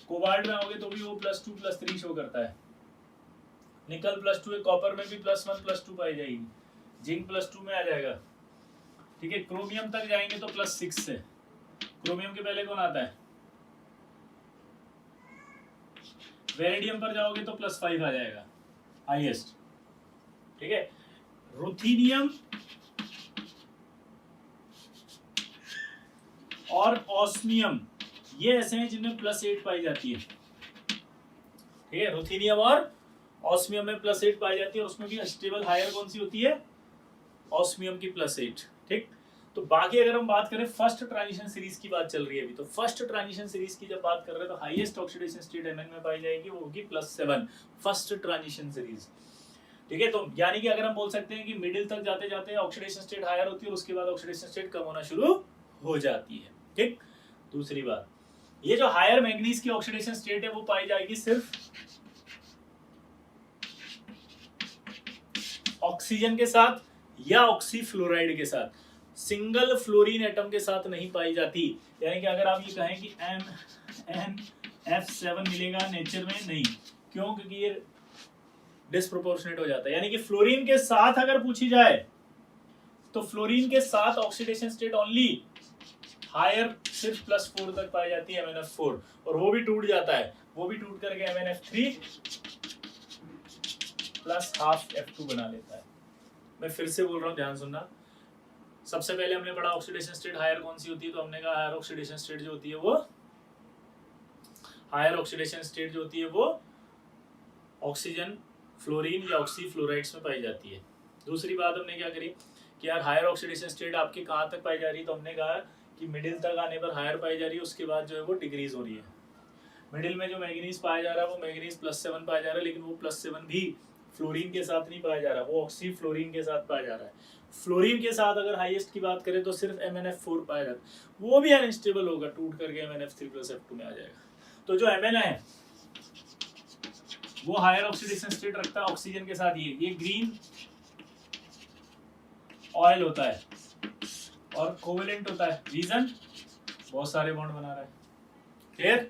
कोबाल्ट में आओगे तो भी वो +2 +3 शो करता है। निकल +2 है, कॉपर में भी +1 +2 पाई जाएगी, जिंक +2 में आ जाएगा। ठीक है, क्रोमियम तक जाएंगे तो +6 है। क्रोमियम के पहले कौन आता है, वेरिडियम पर जाओगे तो +5 आ जाएगा हाईएस्ट। ठीक है, रुथीनियम और ऑस्मियम ये ऐसे हैं जिनमें +8 पाई जाती है। ठीक है, रुथीनियम और ऑस्मियम में +8 पाई जाती है, और उसमें भी स्टेबल हायर कौन सी होती है, ऑस्मियम की +8। ठीक, तो बाकी अगर हम बात करें फर्स्ट ट्रांजिशन सीरीज की बात चल रही है अभी, तो फर्स्ट ट्रांजिशन सीरीज की जब बात कर रहे हैं तो हाईएस्ट ऑक्सीडेशन स्टेट Mn में पाई जाएगी, वो होगी +7 फर्स्ट ट्रांजिशन सीरीज। ठीक है, तो यानी कि अगर हम बोल सकते हैं कि मिडिल तक जाते जाते ऑक्सीडेशन स्टेट हायर होती है और उसके बाद ऑक्सीडेशन स्टेट कम होना शुरू हो जाती है। ठीक, दूसरी बात, ये जो हायर मैग्नीज की ऑक्सीडेशन स्टेट है वो पाई जाएगी सिर्फ ऑक्सीजन के साथ या ऑक्सीफ्लोराइड के साथ, सिंगल फ्लोरीन एटम के साथ नहीं पाई जाती। यानी कि अगर आप ये कहें कि MnF7 मिलेगा नेचर में, नहीं, क्यों, क्योंकि ये डिस्प्रोपोर्शनेट हो जाता है। यानी कि फ्लोरीन के साथ अगर पूछी जाए तो फ्लोरीन के साथ ऑक्सीडेशन स्टेट ओनली हायर सिर्फ +4 तक पाई जाती है MnF4, और वो भी टूट जाता है, वो भी टूट करके MnF3 +½ F2 बना लेता है। मैं फिर से बोल रहा हूँ, ध्यान सुनना। सबसे पहले हमने पढ़ा ऑक्सीडेशन स्टेट हायर कौन सी होती है, तो हमने कहा हायर ऑक्सीडेशन स्टेट जो होती है वो हायर ऑक्सीडेशन स्टेट जो होती है वो ऑक्सीजन, फ्लोरीन या ऑक्सीफ्लोराइड्स में पाई जाती है। दूसरी बात हमने क्या करी कि यार हायर ऑक्सीडेशन स्टेट आपकी कहाँ तक पाई जा रही है, तो हमने कहा कि मिडिल तक आने पर हायर पाई जा रही है, उसके बाद जो है वो डिक्रीज हो रही है। मिडिल में जो मैग्नीज पाया जा रहा है वो मैग्नीज +7 पाया जा रहा है, लेकिन वो +7 भी फ्लोरीन के साथ नहीं पाया जा रहा, वो ऑक्सीफ्लोरीन के साथ पाया जा रहा है। फ्लोरीन के साथ अगर हाईएस्ट की बात करें तो सिर्फ MnF4 पाया जाता है, वो भी अनस्टेबल होगा, टूट करके MnF3 + F2 में आ जाएगा। तो जो Mn है वो हायर ऑक्सीडेशन स्टेट रखता है ऑक्सीजन के साथ। ये ग्रीन ऑयल होता है और कोवेलेंट होता है, रीजन बहुत सारे बॉन्ड बना रहा है। क्लियर,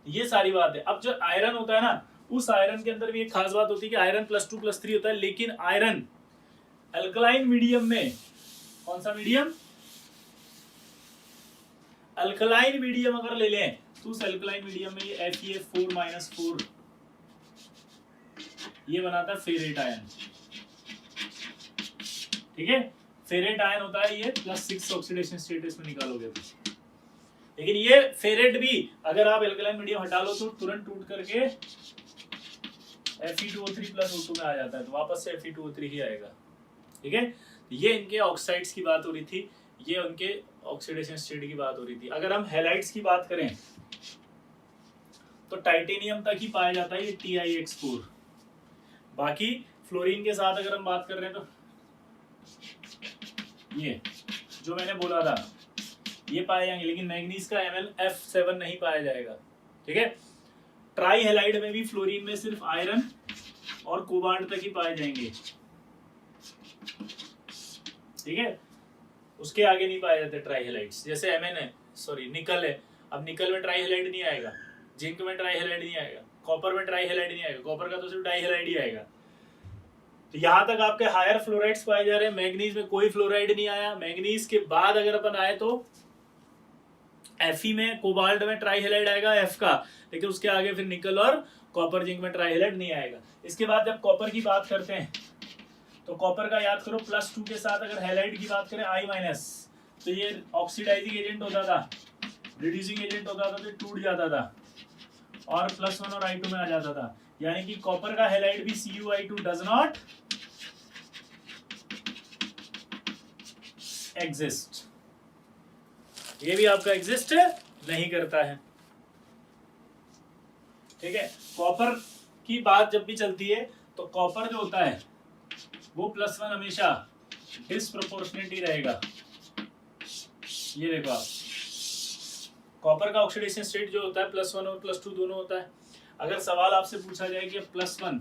ये सारी बात है। अब जो आयरन होता है ना, उस आयरन के अंदर भी एक खास बात होती है कि आयरन +2 +3 होता है, लेकिन आयरन अल्कलाइन मीडियम में, कौन सा मीडियम, अल्कलाइन मीडियम अगर ले लें तो उस अल्कलाइन मीडियम में ये Fe4 ये बनाता है फेरेट आयन। ठीक है, फेरेट आयन होता है ये +6 ऑक्सीडेशन स्टेटस में निकालोगे तो। लेकिन ये फेरेट भी अगर आप अल्कलाइन मीडियम हटा लो तो तुरंत टूट करके Fe2O3 + O2 में आ जाता है, तो वापस से Fe2O3 ही आएगा। ठीक है, ये इनके ऑक्साइड्स की बात हो रही थी, ये उनके ऑक्सीडेशन स्टेट की बात हो रही थी। अगर हम हैलाइड्स की बात करें तो टाइटेनियम तक ही पाया जाता है ये TiX4। बाकी फ्लोरीन के साथ अगर हम बात कर रहे हैं तो ये जो मैंने बोला था ये पाए जाएंगे, लेकिन मैग्नीज का MnF7 नहीं पाया जाएगा। ठीक है, ट्राई हैलाइड में भी फ्लोरीन में सिर्फ आयरन और कोबाल्ट तक ही पाए जाएंगे। ठीक है, उसके आगे नहीं पाए जाते ट्राई हैलाइड्स। जैसे Mn है, सॉरी निकल है, अब निकल में ट्राई हैलाइड नहीं आएगा, जिंक में ट्राई हैलाइड नहीं आएगा, कॉपर में ट्राई हैलाइड नहीं आएगा, कॉपर का तो सिर्फ डाई हैलाइड ही आएगा। तो यहाँ तक आपके हायर फ्लोराइड्स पाए जा रहे हैं, मैग्नीज में कोई फ्लोराइड नहीं आया। मैग्नीज के बाद अगर अपन आए तो Fe में, कोबाल्ट में ट्राई हैलाइड आएगा F का, लेकिन उसके आगे फिर निकल और कॉपर, जिंक में ट्राई हैलाइड नहीं आएगा। इसके बाद जब कॉपर की बात करते हैं तो कॉपर का याद करो +2 के साथ अगर हैलाइड की बात करें I-, तो ये ऑक्सीडाइजिंग एजेंट होता था, रिड्यूसिंग एजेंट होता था, तो टूट जाता था और +1 और I2 में आ जाता था। यानी कि कॉपर का हैलाइड भी CuI2 डज नॉट एग्जिस्ट, ये भी आपका एग्जिस्ट नहीं करता है। ठीक है, कॉपर की बात जब भी चलती है तो कॉपर जो होता है वो +1 हमेशा डिस्प्रोपोर्शनेट ही रहेगा। ये देखो आप, कॉपर का ऑक्सीडेशन स्टेट जो होता है +1 और +2 दोनों होता है। अगर सवाल आपसे पूछा जाए कि +1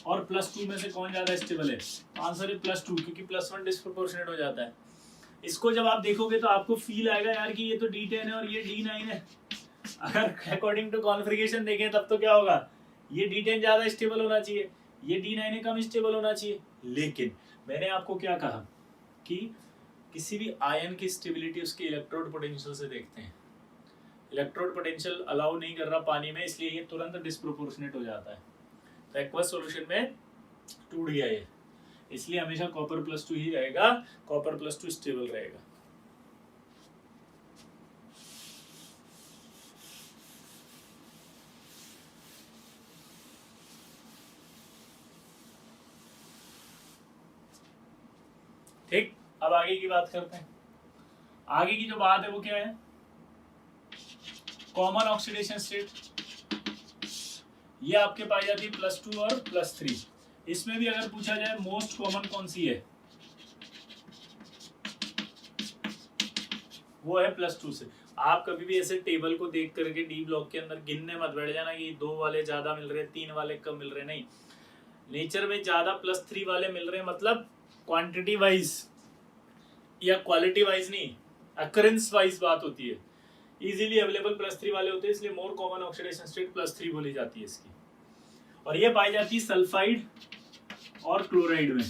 और +2 में से कौन ज्यादा स्टेबल है, आंसर है +2, क्योंकि +1 डिस्प्रोपोर्शनेट हो जाता है। इसको जब आप देखोगे तो आपको फील आएगा यार कि ये तो D10 है और ये D9 है। अगर अकॉर्डिंग टू कॉन्फ़िगरेशन देखें तब तो क्या होगा, ये D10 ज्यादा स्टेबल होना चाहिए, ये D9 कम स्टेबल होना चाहिए। लेकिन मैंने आपको क्या कहा कि किसी भी आयन की स्टेबिलिटी उसके इलेक्ट्रोड पोटेंशियल से देखते हैं। इलेक्ट्रोड पोटेंशियल अलाउ नहीं कर रहा पानी में, इसलिए ये तुरंत डिस्प्रोपोर्शनेट हो जाता है। तो एक्वस सॉल्यूशन में टूट गया ये, इसलिए हमेशा कॉपर +2 ही रहेगा, कॉपर +2 स्टेबल रहेगा। ठीक, अब आगे की बात करते हैं। आगे की जो बात है वो क्या है, कॉमन ऑक्सीडेशन स्टेट। ये आपके पाई जाती है +2 और +3। इसमें भी अगर पूछा जाए मोस्ट कॉमन कौन सी है, वो है +2 से। आप कभी भी ऐसे टेबल को देख करके डी ब्लॉक के अंदर गिनने मत बैठ जाना कि 2 वाले ज्यादा मिल रहे, 3 वाले कम मिल रहे, नहीं। नेचर में ज्यादा +3 वाले मिल रहे, मतलब क्वांटिटी वाइज या क्वालिटी वाइज नहीं, अकरेंस वाइज बात होती है। इजीली अवेलेबल +3 वाले होते हैं, इसलिए मोर कॉमन ऑक्सीडेशन स्टेट +3 बोली जाती है इसकी। और ये पाई जाती है सल्फाइड और क्लोराइड में।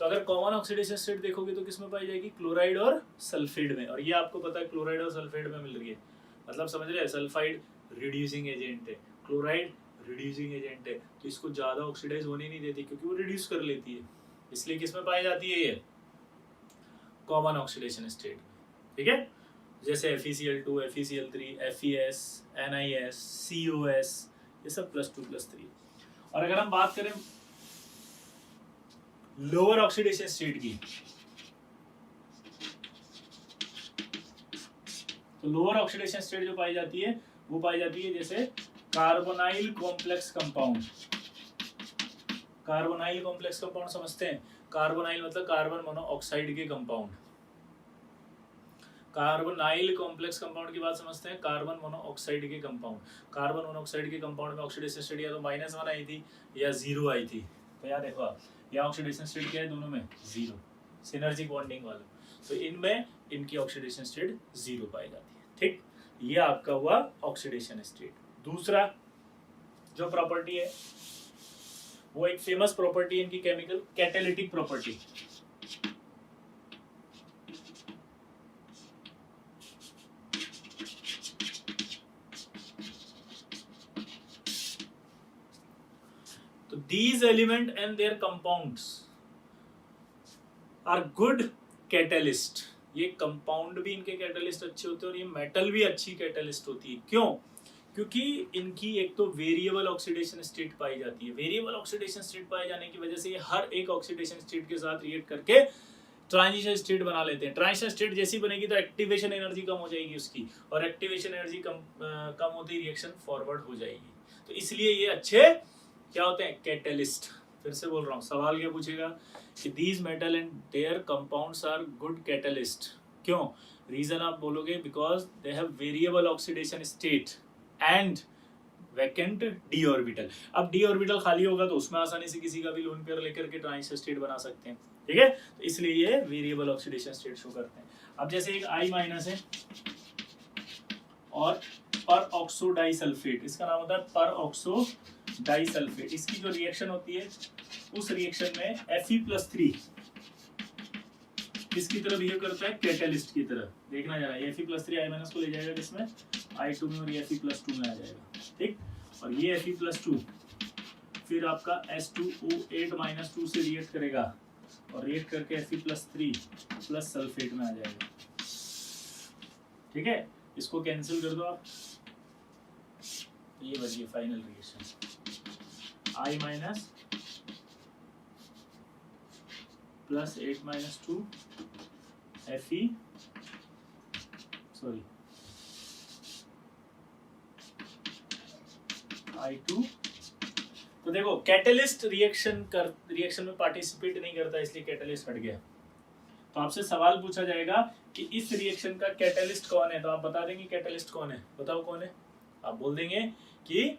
तो अगर कॉमन ऑक्सीडेशन स्टेट देखोगे तो किसमें पाई जाएगी, क्लोराइड और सल्फेट में। और ये आपको पता है क्लोराइड और सल्फेट में मिल रही है, मतलब समझ रहे हैं, सल्फाइड रिड्यूसिंग एजेंट है, क्लोराइड रिड्यूसिंग एजेंट है, तो इसको ज्यादा ऑक्सीडाइज होने नहीं देती क्योंकि वो रिड्यूस कर लेती है, इसलिए किसमें पाई जाती है ये, कॉमन ऑक्सीडेशन स्टेट। ठीक है, जैसे FeCl2, FeCl3, FeS, NiS, COS, ये सब +2 +3। और अगर हम बात करें लोअर ऑक्सीडेशन स्टेट की, तो लोअर ऑक्सीडेशन स्टेट जो पाई जाती है वो पाई जाती है जैसे carbonyl complex compound. Carbonyl complex compound समझते हैं, कार्बोनाइल मतलब कार्बन मोनोऑक्साइड के कंपाउंड। कार्बोनाइल कॉम्प्लेक्स कंपाउंड की बात समझते हैं, कार्बन मोनोऑक्साइड के कंपाउंड। कार्बन मोनोऑक्साइड के कंपाउंड में ऑक्सीडेशन स्टेट या तो -1 आई थी या 0 आई थी। तो याद देखो आप, यहाँ ऑक्सीडेशन स्टेट क्या है दोनों में, 0, सिनर्जी बॉन्डिंग वाले। तो इनमें इनकी ऑक्सीडेशन स्टेट 0 पाई जाती है। ठीक, ये आपका हुआ ऑक्सीडेशन स्टेट। दूसरा जो प्रॉपर्टी है वो एक फेमस प्रॉपर्टी है इनकी केमिकल, कैटालिटिक प्रॉपर्टी। तो these element and their compounds are good catalyst। ये कंपाउंड भी इनके कैटलिस्ट अच्छे होते हैं और ये मेटल भी अच्छी कैटलिस्ट होती है। क्यों? क्योंकि इनकी एक तो वेरिएबल ऑक्सीडेशन स्टेट पाई जाती है। वेरिएबल ऑक्सीडेशन स्टेट पाए जाने की वजह से ये हर एक ऑक्सीडेशन स्टेट के साथ रिएक्ट करके ट्रांजिशन स्टेट बना लेते हैं। ट्रांजिशन स्टेट जैसी बनेगी तो एक्टिवेशन एनर्जी कम हो जाएगी उसकी, और एक्टिवेशन एनर्जी कम होते ही रिएक्शन फॉरवर्ड हो जाएगी। तो इसलिए ये अच्छे क्या होते हैं, कैटलिस्ट। फिर से बोल रहा हूँ, सवाल क्या पूछेगा कि these metal and their compounds are good catalyst. क्यों? रीजन आप बोलोगे because they have variable oxidation state and vacant d orbital. अब डी ऑर्बिटल खाली होगा तो उसमें आसानी से किसी का भी लोन पेयर लेकर के ट्रांजिशन स्टेट बना सकते हैं। ठीक है, तो इसलिए ये वेरिएबल ऑक्सीडेशन स्टेट शो करते हैं। अब जैसे एक I- है और पर ऑक्सो डाइसल्फेट, इसका नाम होता है पर ऑक्सो डाइसल्फेट। इसकी जो रिएक्शन होती है उस रिएक्शन में Fe+3 किसकी तरह बिहेव करता है, कैटलिस्ट की तरह। देखना जरा, Fe+3 I- को ले जाएगा किसमें, I2 में, और ये Fe+2 में आ जाएगा। ठीक, और ये Fe+2 फिर आपका S2O8-2 से रिएक्ट करेगा और रिएक्ट करके Fe+3 प्लस सल्फेट में आ जाएगा। ठीक है, इसको कैंसिल कर दो आप, ये बची final reaction I- plus 8-2 Fe sorry I2। तो देखो कैटलिस्ट रिएक्शन में पार्टिसिपेट नहीं करता, इसलिए कैटलिस्ट हट गया। तो आपसे सवाल पूछा जाएगा कि इस रिएक्शन का कैटलिस्ट कौन है, तो आप बता देंगे कैटलिस्ट कौन है, बताओ कौन है। आप बोल देंगे कि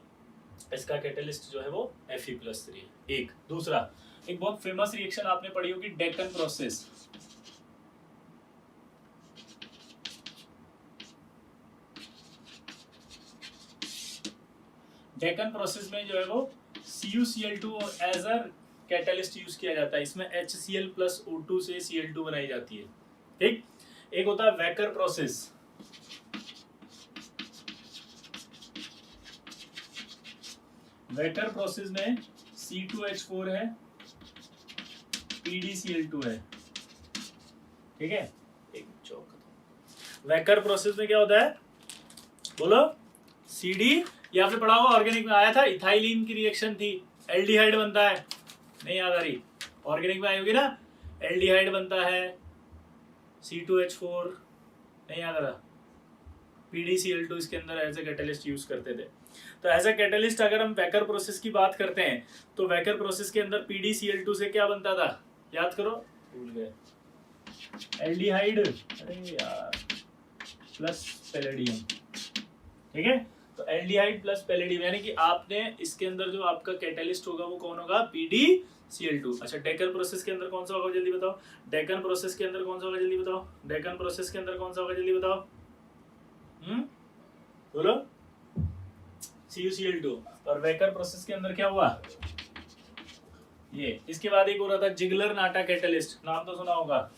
इसका कैटलिस्ट जो है वो Fe+3 है। एक दूसरा, एक बहुत फेमस रिएक्शन आपने पढ़ी होगी, डेक्कन प्रोसेस। डेक्कन प्रोसेस में जो है वो CuCl2 as a catalyst use किया जाता है। इसमें HCl+O2 से Cl2 बनाई जाती है। ठीक, एक होता है वैकर प्रोसेस। वैकर प्रोसेस में C2H4 है, PdCl2 है। ठीक है, एक चौक। वैकर प्रोसेस में क्या होता है बोलो, CD, या फिर पढ़ा हुआ ऑर्गेनिक में आया था, इथाइलिन की रिएक्शन थी, एल्डिहाइड बनता है, नहीं याद आ रही, ऑर्गेनिक में आई होगी ना, एल्डिहाइड बनता है C2H4, नहीं याद आ रहा, PDCl2 इसके अंदर एज ए कैटलिस्ट यूज करते थे। तो एज ए कैटलिस्ट अगर हम वैकर प्रोसेस की बात करते हैं तो वैकर प्रोसेस के अंदर PDCl2 से क्या बनता था, याद करो, भूल गए, एल्डिहाइड, अरे यार, प्लस पैलेडियम, ठीक है। तो एल्डिहाइड प्लस पैलेडियम, यानी कि आपने इसके अंदर जो आपका कैटलिस्ट होगा वो कौन होगा, PDCl2। अच्छा, डेकन प्रोसेस के अंदर कौन सा होगा जल्दी बताओ, डेकन प्रोसेस के अंदर कौन सा होगा जल्दी बताओ, डेकन प्रोसेस के अंदर कौन सा होगा जल्दी बताओ, बोलो, CuCl2। और वेकर प्रोसेस के अंदर क्या हुआ, ये। इसके बाद एक हो रहा था जिगलर नाटा कैटलिस्ट, नाम तो सुना होगा,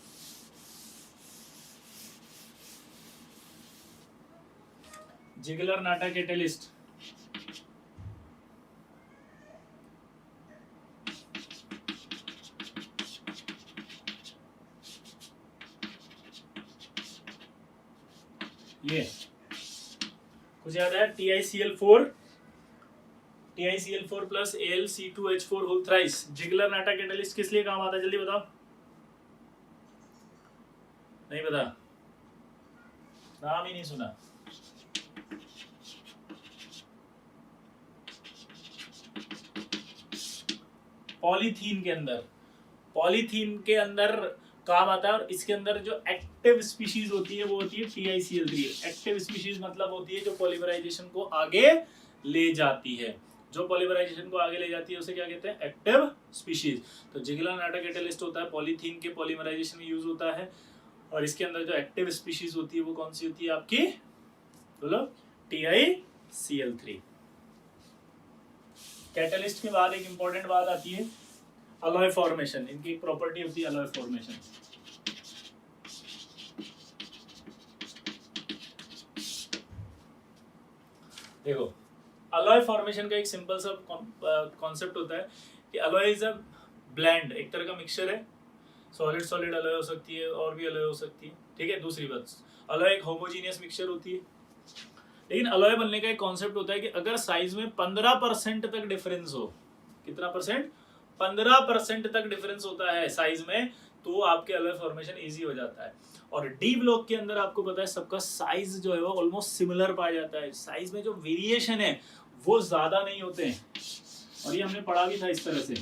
जिगलर नाटा कैटलिस्ट। ये कुछ याद है, TiCl4 plus AlC2H4 whole thrice. Ziegler Natta catalyst किस लिए काम आता है जल्दी बताओ, नहीं पता, नाम ही नहीं सुना। पॉलीथीन के अंदर काम आता है, और इसके अंदर जो एक्टिव स्पीशीज होती है वो होती है TiCl3। एक्टिव स्पीशीज मतलब होती है जो पॉलीमराइजेशन को आगे ले जाती है, जो पॉलीमराइजेशन को आगे ले जाती है उसे क्या कहते हैं, एक्टिव स्पीशीज। तो जिगलर नाटा कैटलिस्ट होता है, पॉलीथीन के पॉलीमराइजेशन में यूज होता है, और इसके अंदर जो एक्टिव स्पीशीज होती है वो कौन सी होती है आपकी, बोलो, TiCl3। कैटलिस्ट के बाद एक इंपॉर्टेंट बात आती है अलॉय फॉर्मेशन। इनकी एक प्रॉपर्टी होती है अलॉय फॉर्मेशन। देखो, अलॉय फॉर्मेशन का एक सिंपल सा कॉन्सेप्ट होता है कि अलॉय इज अ ब्लेंड, एक तरह का मिक्सचर है, सॉलिड सॉलिड अलॉय हो सकती है और भी अलॉय हो सकती है, ठीक है। दूसरी बात, अलॉय एक होमोजीनियस मिक्सचर होती है, लेकिन अलॉय बनने का एक कॉन्सेप्ट होता है कि अगर साइज में 15% तक डिफरेंस हो, कितना परसेंट, 15% तक डिफरेंस होता है साइज में, तो आपके अलॉय फॉर्मेशन इजी हो जाता है। और डी ब्लॉक के अंदर आपको पता है सबका साइज जो है वो ऑलमोस्ट सिमिलर पाया जाता है, साइज में जो वेरिएशन है वो ज्यादा नहीं होते हैं, और ये हमने पढ़ा भी था इस तरह से,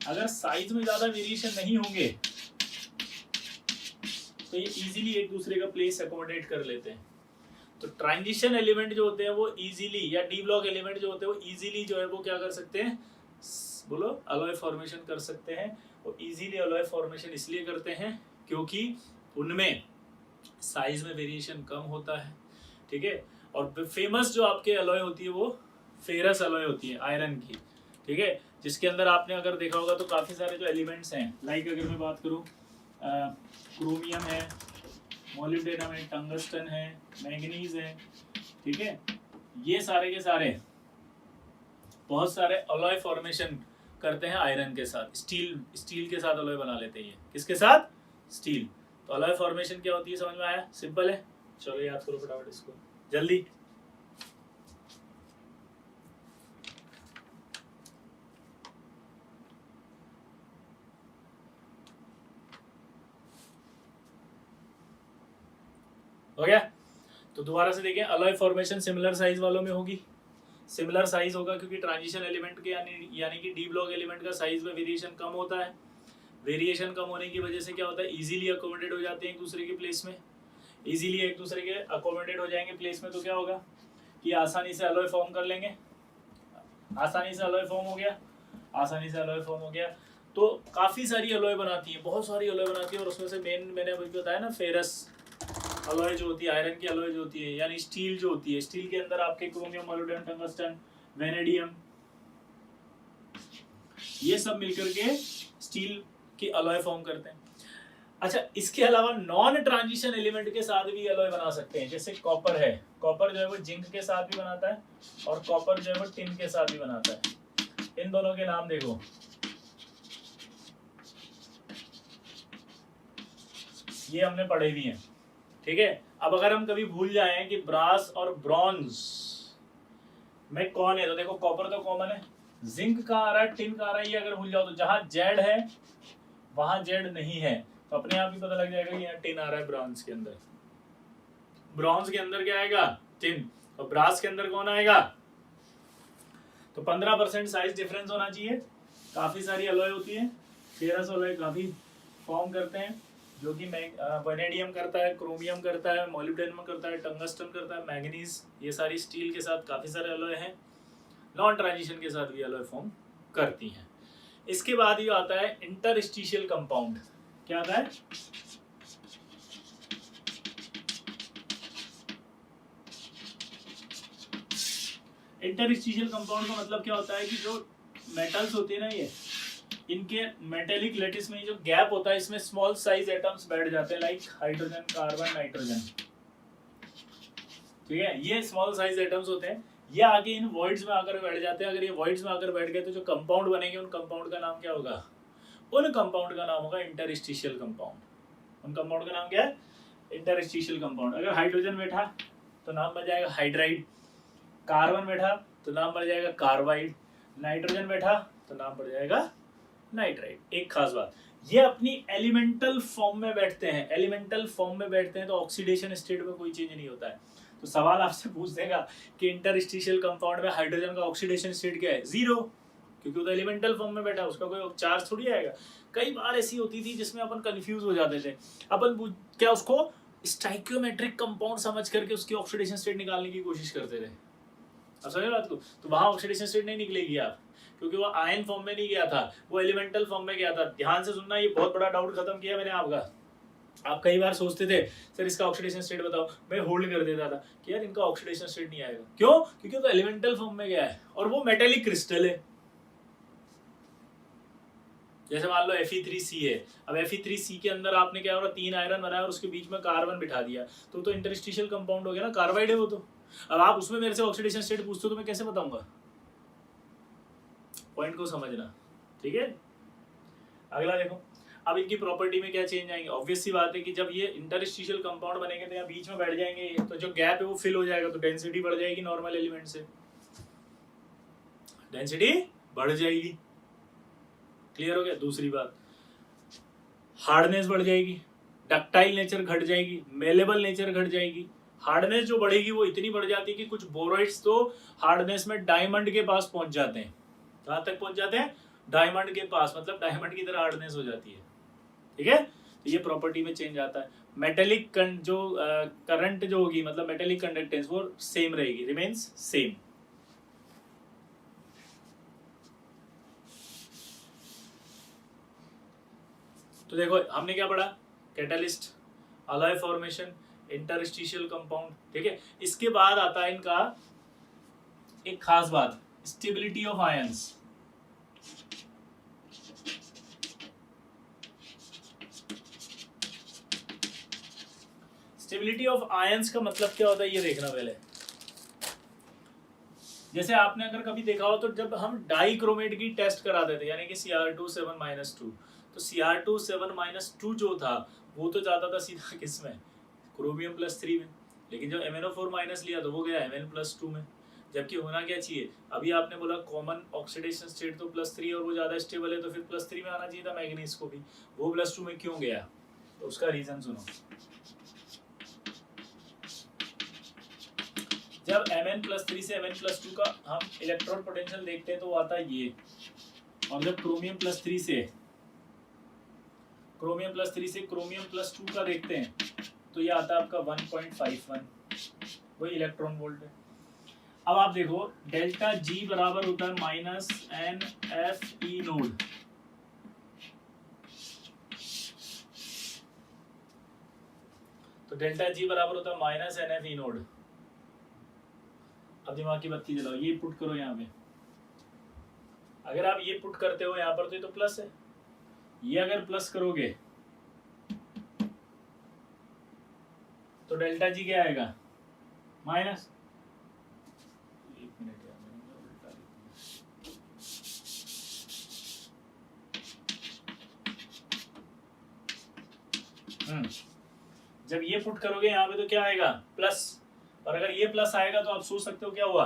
अगर साइज में ज्यादा वेरिएशन नहीं होंगे तो ये इजीली एक दूसरे का प्लेस अकोमोडेट कर लेते हैं। तो ट्रांजिशन एलिमेंट जो होते हैं वो इजीली, या डी ब्लॉक एलिमेंट जो होते हैं वो इजीली जो है वो क्या कर सकते हैं, बोलो, अलॉय फॉर्मेशन कर सकते हैं। और इजीली अलॉय फॉर्मेशन इसलिए करते हैं क्योंकि उनमें साइज में वेरिएशन कम होता है, ठीक है। और फेमस जो आपके अलॉय होती है वो फेरस अलॉय होती है, आयरन की, ठीक है, जिसके अंदर आपने अगर देखा होगा तो काफी सारे जो एलिमेंट्स हैं, लाइक अगर मैं बात करूं, क्रोमियम है, मोलिब्डेनम है, टंगस्टन है, मैंगनीज है, ठीक है, ये सारे के सारे बहुत सारे अलॉय फॉर्मेशन करते हैं आयरन के साथ, स्टील के साथ अलॉय बना लेते हैं। किसके साथ, स्टील। तो अलॉय फॉर्मेशन क्या होती है, समझ में आया, सिंपल है, चलो याद करो फटाफट इसको जल्दी। हो गया। तो दोबारा से देखें, अलॉय फॉर्मेशन सिमिलर साइज वालों में होगी, सिमिलर साइज होगा क्योंकि ट्रांजिशन एलिमेंट के यानी कि डी ब्लॉक एलिमेंट का साइज में वेरिएशन कम होता है। वेरिएशन कम होने की वजह से क्या होता है, इजीली अकोमोडेट हो जाते हैं एक दूसरे के प्लेस में, इजीली एक दूसरे के अकोमोडेट हो जाएंगे प्लेस में, तो क्या होगा कि आसानी से अलॉय फॉर्म कर लेंगे, आसानी से अलॉय फॉर्म हो गया, आसानी से अलॉय फॉर्म हो गया। तो काफ़ी सारी अलॉय बनाती है, बहुत सारी अलॉय बनाती है, और उसमें से मेन मैंने अभी बताया ना, फेरस अलॉय जो होती है, आयरन की अलॉय जो होती है, यानी स्टील जो होती है, स्टील के अंदर आपके क्रोमियम, मोलिब्डेनम, टंगस्टन, वेनेडियम, ये सब मिलकर के स्टील की अलॉय फॉर्म करते हैं। अच्छा, इसके अलावा नॉन ट्रांजिशन एलिमेंट के साथ भी अलॉय बना सकते हैं, जैसे कॉपर है, कॉपर जो है वो जिंक के साथ भी बनाता है, और कॉपर जो है वो टिन के साथ भी बनाता है। इन दोनों के नाम देखो, ये हमने पढ़े भी हैं, ठीक है। अब अगर हम कभी भूल जाएं कि ब्रास और ब्रॉन्ज में कौन है, तो देखो कॉपर तो कॉमन है, जिंक का आ रहा है, टिन का आ रहा है, ये अगर भूल जाओ तो जहां जेड है वहां जेड नहीं है, तो अपने आप ही पता लग जाएगा कि यहाँ टिन आ रहा है ब्रॉन्ज के अंदर। ब्रॉन्ज के अंदर क्या आएगा? टिन। और ब्रास के अंदर कौन आएगा? तो 15% साइज डिफरेंस होना चाहिए। काफी सारी अलॉय होती है, 1300 अलॉय काफी फॉर्म करते हैं, जो कि वैनेडियम करता है, क्रोमियम करता है, मोलिब्डेनम करता है, टंगस्टन करता है, मैंगनीज, ये सारी स्टील के साथ काफी सारे अलॉय हैं। नॉन ट्रांजिशन के साथ भी अलॉय फॉर्म करती हैं। इसके बाद ये आता है इंटरस्टिशियल कंपाउंड। क्या आता है? इंटरस्टिशियल कंपाउंड का मतलब क्या होता है कि जो मेटल्स होते हैं ना, ये इनके मेटेलिक लेटिस में जो गैप होता है, इसमें स्मॉल साइज एटम्स बैठ जाते हैं, लाइक हाइड्रोजन, कार्बन, नाइट्रोजन। ठीक है, ये स्मॉल साइज एटम्स होते हैं, ये आगे इन वॉइड्स में आकर बैठ जाते हैं। अगर ये वॉइड्स में आकर बैठ गए तो जो कंपाउंड बनेंगे, उन कंपाउंड का नाम क्या होगा? उन कंपाउंड का नाम होगा इंटरस्टिशियल कंपाउंड। उन कंपाउंड का नाम क्या है? Interstitial compound. अगर हाइड्रोजन बैठा तो नाम बन जाएगा हाइड्राइड, कार्बन बैठा तो नाम बढ़ जाएगा कार्बाइड, नाइट्रोजन बैठा तो नाम बढ़ जाएगा नाइट्राइड। एक खास बात, ये अपनी एलिमेंटल फॉर्म में बैठते हैं। एलिमेंटल फॉर्म में बैठते हैं तो ऑक्सीडेशन स्टेट में कोई चेंज नहीं होता है। तो सवाल आपसे पूछ देगा कि इंटरस्टिशियल कंपाउंड में हाइड्रोजन का ऑक्सीडेशन स्टेट क्या है? 0, क्योंकि वो तो एलिमेंटल फॉर्म में बैठा, उसका कोई चार्ज थोड़ी आएगा। कई बार ऐसी होती थी जिसमें अपन कंफ्यूज हो जाते थे, अपन क्या उसको स्टाइकियोमेट्रिक कंपाउंड समझ करके उसकी ऑक्सीडेशन स्टेट निकालने की कोशिश करते थे। अब समझ बात को? तो वहां ऑक्सीडेशन स्टेट नहीं निकलेगी आप, क्योंकि वो आयन फॉर्म में नहीं गया था, वो एलिमेंटल फॉर्म में गया था। ध्यान से सुनना, ये बहुत बड़ा डाउट खत्म किया मैंने आपका। आप कई बार सोचते थे सर इसका ऑक्सीडेशन स्टेट बताओ, मैं होल्ड कर देता था कि यार इनका ऑक्सीडेशन स्टेट नहीं आएगा। क्यों? क्योंकि तो एलिमेंटल फॉर्म में गया है और वो मेटेलिक क्रिस्टल है। जैसे मान लो Fe3C है, अब Fe3C के अंदर आपने क्या हो रहा, 3 आयरन बनाया और उसके बीच में कार्बन बिठा दिया, तो इंटरस्टिशियल कंपाउंड हो गया ना, कार्बाइड है वो तो। अब आप उसमें मेरे से ऑक्सीडेशन स्टेट पूछते हो तो मैं कैसे बताऊंगा? पॉइंट को समझना, ठीक है। अगला देखो, अब इनकी प्रॉपर्टी में क्या चेंज आएंगे? ऑब्वियस सी बात है कि जब ये इंटरस्टिशियल कंपाउंड बनेंगे तो यहाँ बीच में बैठ जाएंगे, तो जो गैप है वो फिल हो जाएगा, तो डेंसिटी बढ़ जाएगी नॉर्मल एलिमेंट से, डेंसिटी बढ़ जाएगी। क्लियर हो गया? दूसरी बात, हार्डनेस बढ़ जाएगी, डक्टाइल नेचर घट जाएगी, मेलेबल नेचर घट जाएगी। हार्डनेस जो बढ़ेगी वो इतनी बढ़ जाती है कि कुछ बोरोइड्स तो हार्डनेस में डायमंड के पास पहुंच जाते हैं। कहां तक पहुंच जाते हैं? डायमंड के पास, मतलब डायमंड की तरह हार्डनेस हो जाती है। ठीक है, तो ये प्रॉपर्टी में चेंज आता है। मेटेलिक जो करंट जो होगी, मतलब मेटेलिक कंडक्टेंस, वो सेम रहेगी, रिमेन्स सेम। तो देखो हमने क्या पढ़ा? Catalyst, alloy formation, interstitial compound. ठीक है, इसके बाद आता है इनका एक खास बात, stability of ions. Stability of ions का मतलब क्या होता है ये देखना पहले। जैसे आपने अगर कभी देखा हो तो जब हम डाइक्रोमेट की टेस्ट कराते थे, यानी कि Cr2 7-2, तो Cr2 7-2 जो था वो तो जाता था सीधा किसमें? क्रोमियम +3 में। लेकिन जब MnO4- लिया तो वो गया Mn+2 में। जबकि होना क्या चाहिए? अभी आपने बोला कॉमन ऑक्सीडेशन स्टेट तो +3 और वो ज्यादा स्टेबल है, तो फिर +3 में आना चाहिए था मैग्नीज को भी। वो +2 में क्यों गया? तो उसका रीजन सुनो। जब Mn+3 से Mn+2 का हम इलेक्ट्रॉन पोटेंशियल देखते हैं तो वो आता है ये, और जब क्रोमियम+3 से क्रोमियम+2 का देखते हैं तो ये आता है आपका 1.51, वही इलेक्ट्रॉन वोल्ट है। अब आप देखो डेल्टा G बराबर होता है -NFe नोड। तो डेल्टा G बराबर होता है -NFe नोड। अब दिमाग की बत्ती जलाओ, ये पुट करो यहाँ पे। अगर आप ये पुट करते हो यहाँ पर तो ये तो प्लस है, ये अगर प्लस करोगे तो डेल्टा जी क्या आएगा? माइनस। एक मिनट यार, मैंने उल्टा लिखा। जब ये पुट करोगे यहाँ पे तो क्या आएगा? प्लस। और अगर ये प्लस आएगा तो आप सोच सकते हो क्या हुआ?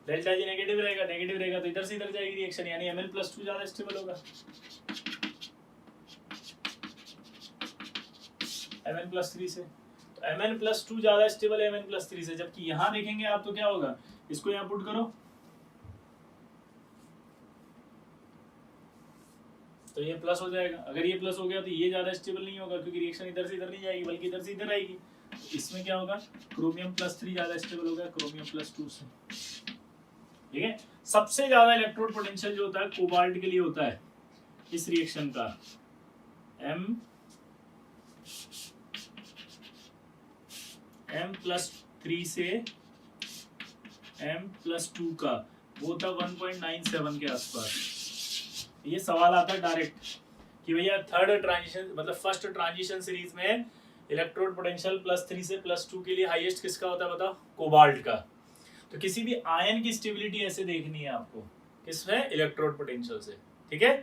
डेल्टा जी नेगेटिव रहेगा, नेगेटिव रहेगा तो इधर से इधर जाएगी रिएक्शन, यानी Mn+2 ज्यादा स्टेबल होगा। Mn+3 से, तो Mn+2 ज्यादा स्टेबल है Mn+3 से, जबकि यहाँ देखेंगे आप तो क्या होगा, इसको यहाँ पुट करो तो ये प्लस हो जाएगा। अगर ये प्लस हो गया तो ये ज्यादा स्टेबल नहीं होगा, क्योंकि रिएक्शन इधर से इधर नहीं जाएगी बल्कि इधर से इधर आएगी। इसमें क्या होगा, क्रोमियम+3 ज्यादा स्टेबल होगा क्रोमियम+2 से। ठीक है, सबसे ज्यादा इलेक्ट्रोड पोटेंशियल जो होता है कोबाल्ट के लिए होता है इस रिएक्शन का M+3 से M+2 का, वो था 1.97 के आसपास। ये सवाल आता है डायरेक्ट कि भैया थर्ड ट्रांजिशन मतलब फर्स्ट ट्रांजिशन सीरीज में इलेक्ट्रोड पोटेंशियल +3 से +2 के लिए हाईएस्ट किसका होता है बताओ, कोबाल्ट का। तो किसी भी आयन की स्टेबिलिटी ऐसे देखनी है आपको, किसमें, इलेक्ट्रोड पोटेंशियल से। ठीक है,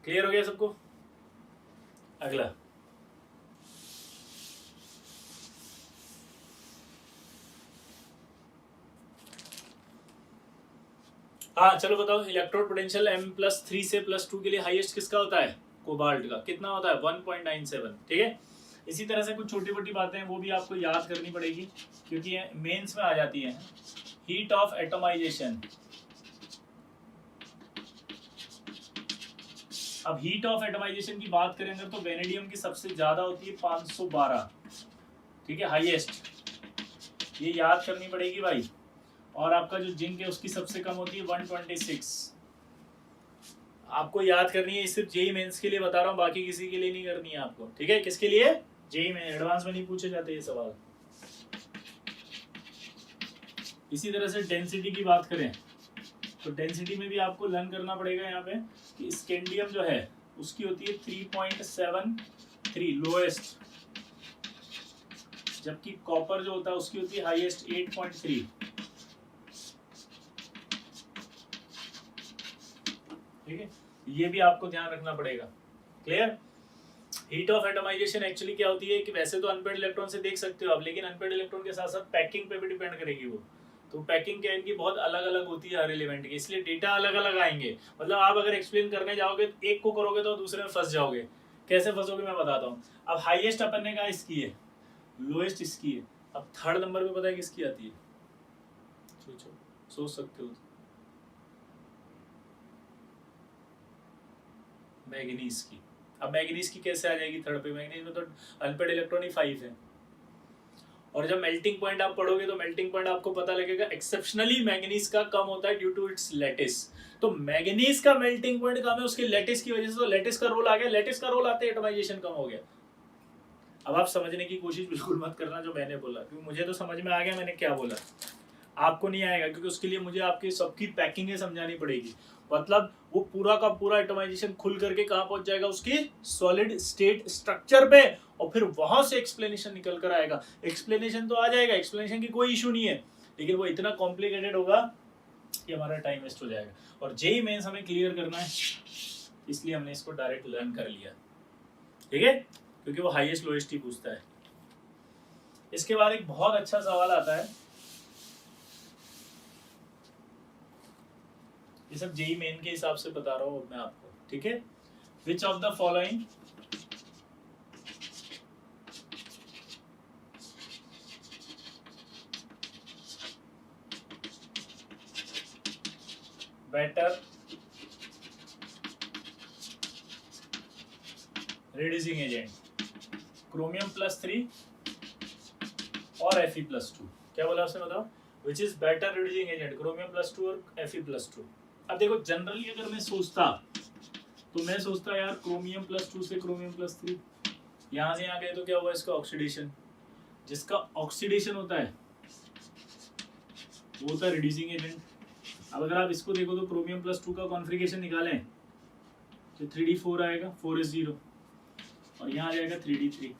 क्लियर हो गया सबको। अगला हाँ चलो बताओ, इलेक्ट्रोड पोटेंशियल M+3 से +2 के लिए हाईएस्ट किसका होता है, कोबाल्ट का। कितना होता है, 1.97। ठीक है, इसी तरह से कुछ छोटी मोटी बातें हैं वो भी आपको याद करनी पड़ेगी, क्योंकि मेंस में आ जाती है। हीट ऑफ एटमाइजेशन, अब हीट ऑफ एटमाइजेशन की बात करेंगे तो वेनेडियम की सबसे ज्यादा होती है 512। ठीक है, हाईएस्ट, ये याद करनी पड़ेगी भाई। और आपका जो जिंक है उसकी सबसे कम होती है 126। आपको याद करनी है, सिर्फ जेई मेंस के लिए बता रहा हूँ, बाकी किसी के लिए नहीं करनी है आपको। ठीक है, किसके लिए, जेई में, एडवांस में नहीं पूछे जाते ये सवाल। इसी तरह से डेंसिटी की बात करें तो डेंसिटी में भी आपको लर्न करना पड़ेगा यहाँ पे कि स्कैंडियम जो है उसकी होती है 3.73 लोएस्ट, जबकि कॉपर जो होता है उसकी होती है हाईएस्ट 8.3। ठीक है, ये भी आपको ध्यान रखना पड़ेगा। Clear. Heat of atomisation actually क्या होती है कि वैसे तो अनपेड इलेक्ट्रॉन से देख सकते हो आप, लेकिन अनपेड इलेक्ट्रॉन के साथ साथ पैकिंग पे भी डिपेंड करेगी वो। तो पैकिंग क्या इनकी बहुत अलग अलग होती है हर एलिमेंट की, इसलिए डेटा अलग अलग आएंगे। मतलब आप अगर एक्सप्लेन करने जाओगे तो एक को करोगे तो दूसरे में फंस जाओगे। कैसे फंसोगे मैं बताता हूँ। अब हाईएस्ट अपन ने कहा इसकी है, लोएस्ट इसकी है, अब थर्ड नंबर पे पता है किसकी आती है, सोचो, सोच सकते हो, मैग्नीज की। अब मैग्नीज की कैसे आ जाएगी थर्ड पे, मैग्नीज में तो अनपेड इलेक्ट्रॉन ही 5 है। और जब मेल्टिंग पॉइंट आप पढ़ोगे तो मेल्टिंग पॉइंट आपको पता लगेगा एक्सेप्शनली मैग्नीज का कम होता है ड्यू टू इट्स लैटिस। तो मैग्नीज का मेल्टिंग पॉइंट कम है उसके लैटिस की वजह से, तो लैटिस का रोल आ गया, लैटिस का रोल आते एटमाइजेशन कम हो गया। अब आप समझने की कोशिश बिल्कुल मत करना जो मैंने बोला, क्योंकि मुझे तो समझ में आ गया मैंने क्या बोला, आपको नहीं आएगा, क्योंकि उसके लिए मुझे आपकी सबकी पैकिंग समझानी पड़ेगी। मतलब वो पूरा का पूरा एटमाइजेशन खुल करके कहाँ पहुंच जाएगा, उसकी सॉलिड स्टेट स्ट्रक्चर पे, और फिर वहां से एक्सप्लेनेशन निकल कर आएगा। एक्सप्लेनेशन तो आ जाएगा, एक्सप्लेनेशन की कोई इशू नहीं है, लेकिन वो इतना कॉम्प्लिकेटेड होगा कि हमारा टाइम वेस्ट हो जाएगा। और जेई मेंस हमें क्लियर करना है, इसलिए हमने इसको डायरेक्ट लर्न कर लिया। ठीक है, क्योंकि वो हाईएस्ट लोएस्ट ही पूछता है। इसके बाद एक बहुत अच्छा सवाल आता है, ये सब जेई मेन के हिसाब से बता रहा हूँ मैं आपको। ठीक है, which of the following better reducing agent, chromium और Fe+2। क्या बोला आपसे बताओ, which is better reducing agent, chromium और Fe+2। अब देखो जनरली अगर मैं सोचता तो मैं सोचता यार क्रोमियम+2 से क्रोमियम+3, यहाँ से यहाँ गए तो क्या हुआ इसका ऑक्सीडेशन, जिसका ऑक्सीडेशन होता है वो होता है रिड्यूसिंग एजेंट। अब अगर आप इसको देखो तो क्रोमियम+2 का कॉन्फ़िगरेशन निकालें तो 3d4 आएगा, 4s0, और यहाँ आ जाएगा 3d3।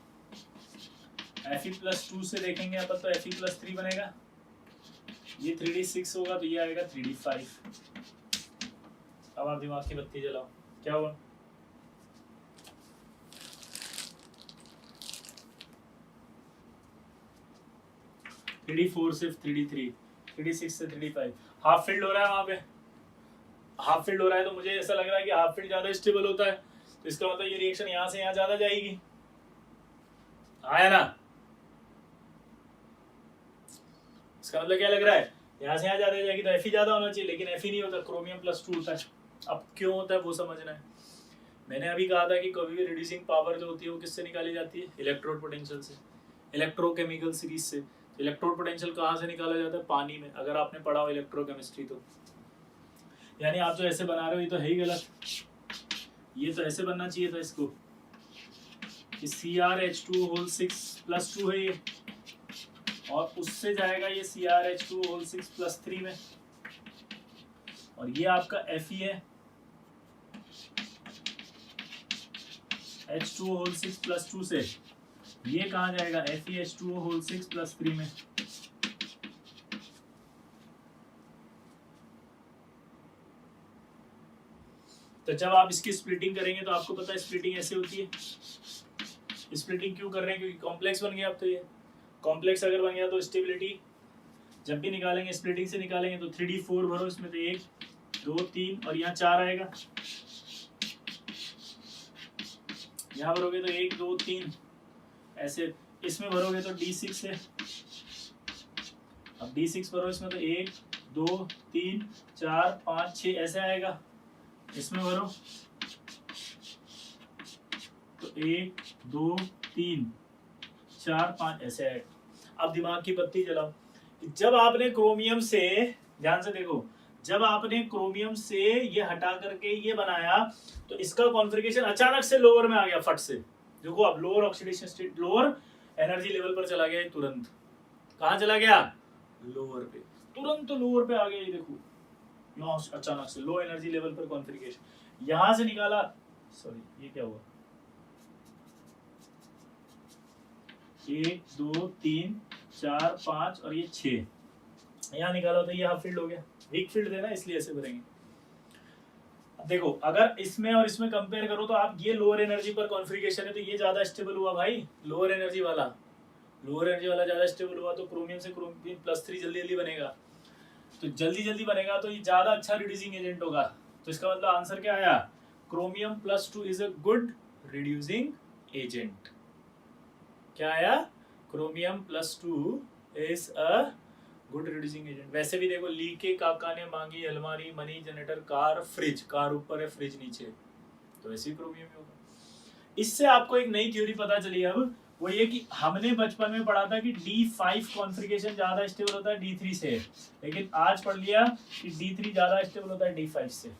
Fe+2 से देखेंगे अपन तो Fe+3 बनेगा, ये 3d6 होगा तो ये आएगा 3d5। अब आप दिमाग की बत्ती जलाओ, क्या हुआ, थ्री डी फोर से 3d3, 3d6 से 3d5, हाफ फील्ड हो रहा है वहां पे, हाफ फील्ड हो रहा है तो मुझे ऐसा लग रहा है कि हाफ फील्ड ज्यादा स्टेबल होता है, तो इसका मतलब ये रिएक्शन यहाँ से यहाँ ज्यादा जाएगी। आया ना? इसका मतलब क्या लग रहा है, यहाँ से यहाँ ज्यादा जाएगी तो Fe ज्यादा होना चाहिए, लेकिन Fe नहीं होता, क्रोमियम +2 होता है। अब क्यों होता है वो समझना है। मैंने अभी कहा था कि कभी भी रिड्यूसिंग पावर जो होती है वो किससे निकाली जाती है, इलेक्ट्रोड पोटेंशियल से, इलेक्ट्रोकेमिकल सीरीज से। इलेक्ट्रोड पोटेंशियल कहाँ से निकाला जाता है, पानी में, अगर आपने पढ़ा हो इलेक्ट्रोकेमिस्ट्री तो। यानी आप जो ऐसे बना रहे हो ये तो है ही गलत, ये तो ऐसे बनना चाहिए था इसको कि CrH2 6 + 2 है ये, और उससे जाएगा ये CrH2 6 + 3 में, और ये आपका Fe है H2 6 + 2 से, ये कहाँ जाएगा FeH2 6 + 3 में। तो जब आप इसकी स्प्लिटिंग करेंगे तो आपको पता है स्प्लिटिंग ऐसे होती है। स्प्लिटिंग क्यों कर रहे हैं, क्योंकि कॉम्प्लेक्स बन गया अब तो, ये कॉम्प्लेक्स अगर बन गया तो स्टेबिलिटी जब भी निकालेंगे स्प्लिटिंग से निकालेंगे तो 3D4 भरो इसमें, तो 1 2 3 और यहाँ 4 आएगा, यहाँ भरोगे तो 1 2 3 ऐसे, इसमें भरोगे तो D6 है, अब D6 भरो इसमें तो 1 2 3 4 5 6 ऐसे आएगा, इसमें भरो तो 1 2 3 4 5 ऐसे आएगा। अब दिमाग की बत्ती जलाओ, जब आपने क्रोमियम से, ध्यान से देखो, जब आपने क्रोमियम से ये हटा करके ये बनाया तो इसका कॉन्फ़िगरेशन अचानक से लोअर में आ गया, फट से देखो, अब lower oxidation state, lower energy level पर चला गया, तुरंत कहाँ चला गया, लोअर पे, तुरंत लोअर पे आ गया, ये देखो यहाँ अचानक से लो एनर्जी लेवल पर कॉन्फ़िगरेशन, यहां से निकाला, सॉरी ये क्या हुआ, 1 2 3 4 5 और ये 6, यहाँ निकाला तो ये हाफ फील्ड हो गया, वीक फील्ड देना इसलिए ऐसे भरेंगे। अब देखो अगर इसमें और इसमें कंपेयर करो तो आप, ये लोअर एनर्जी पर कॉन्फ़िगरेशन है तो ये ज्यादा स्टेबल हुआ भाई, लोअर एनर्जी वाला ज्यादा स्टेबल हुआ, तो क्रोमियम से क्रोमियम +3 जल्दी जल्दी बनेगा, तो जल्दी जल्दी बनेगा तो ये ज्यादा अच्छा रिड्यूसिंग एजेंट होगा। तो इसका मतलब आंसर क्या आया, chromium +2 is a good reducing agent. क्या आया, chromium +2 is a good reducing agent. वैसे भी देखो, ली के काका ने मांगी अलमारी, money generator, car fridge, car ऊपर है फ्रिज नीचे, तो वैसे ही क्रोमियम ही होगा। इससे आपको एक नई थ्योरी पता चली अब, वो ये कि हमने बचपन में पढ़ा था कि D5 कॉन्फ़िगरेशन ज्यादा स्टेबल होता है D3 से, लेकिन आज पढ़ लिया कि D3 ज्यादा स्टेबल होता है D5 से,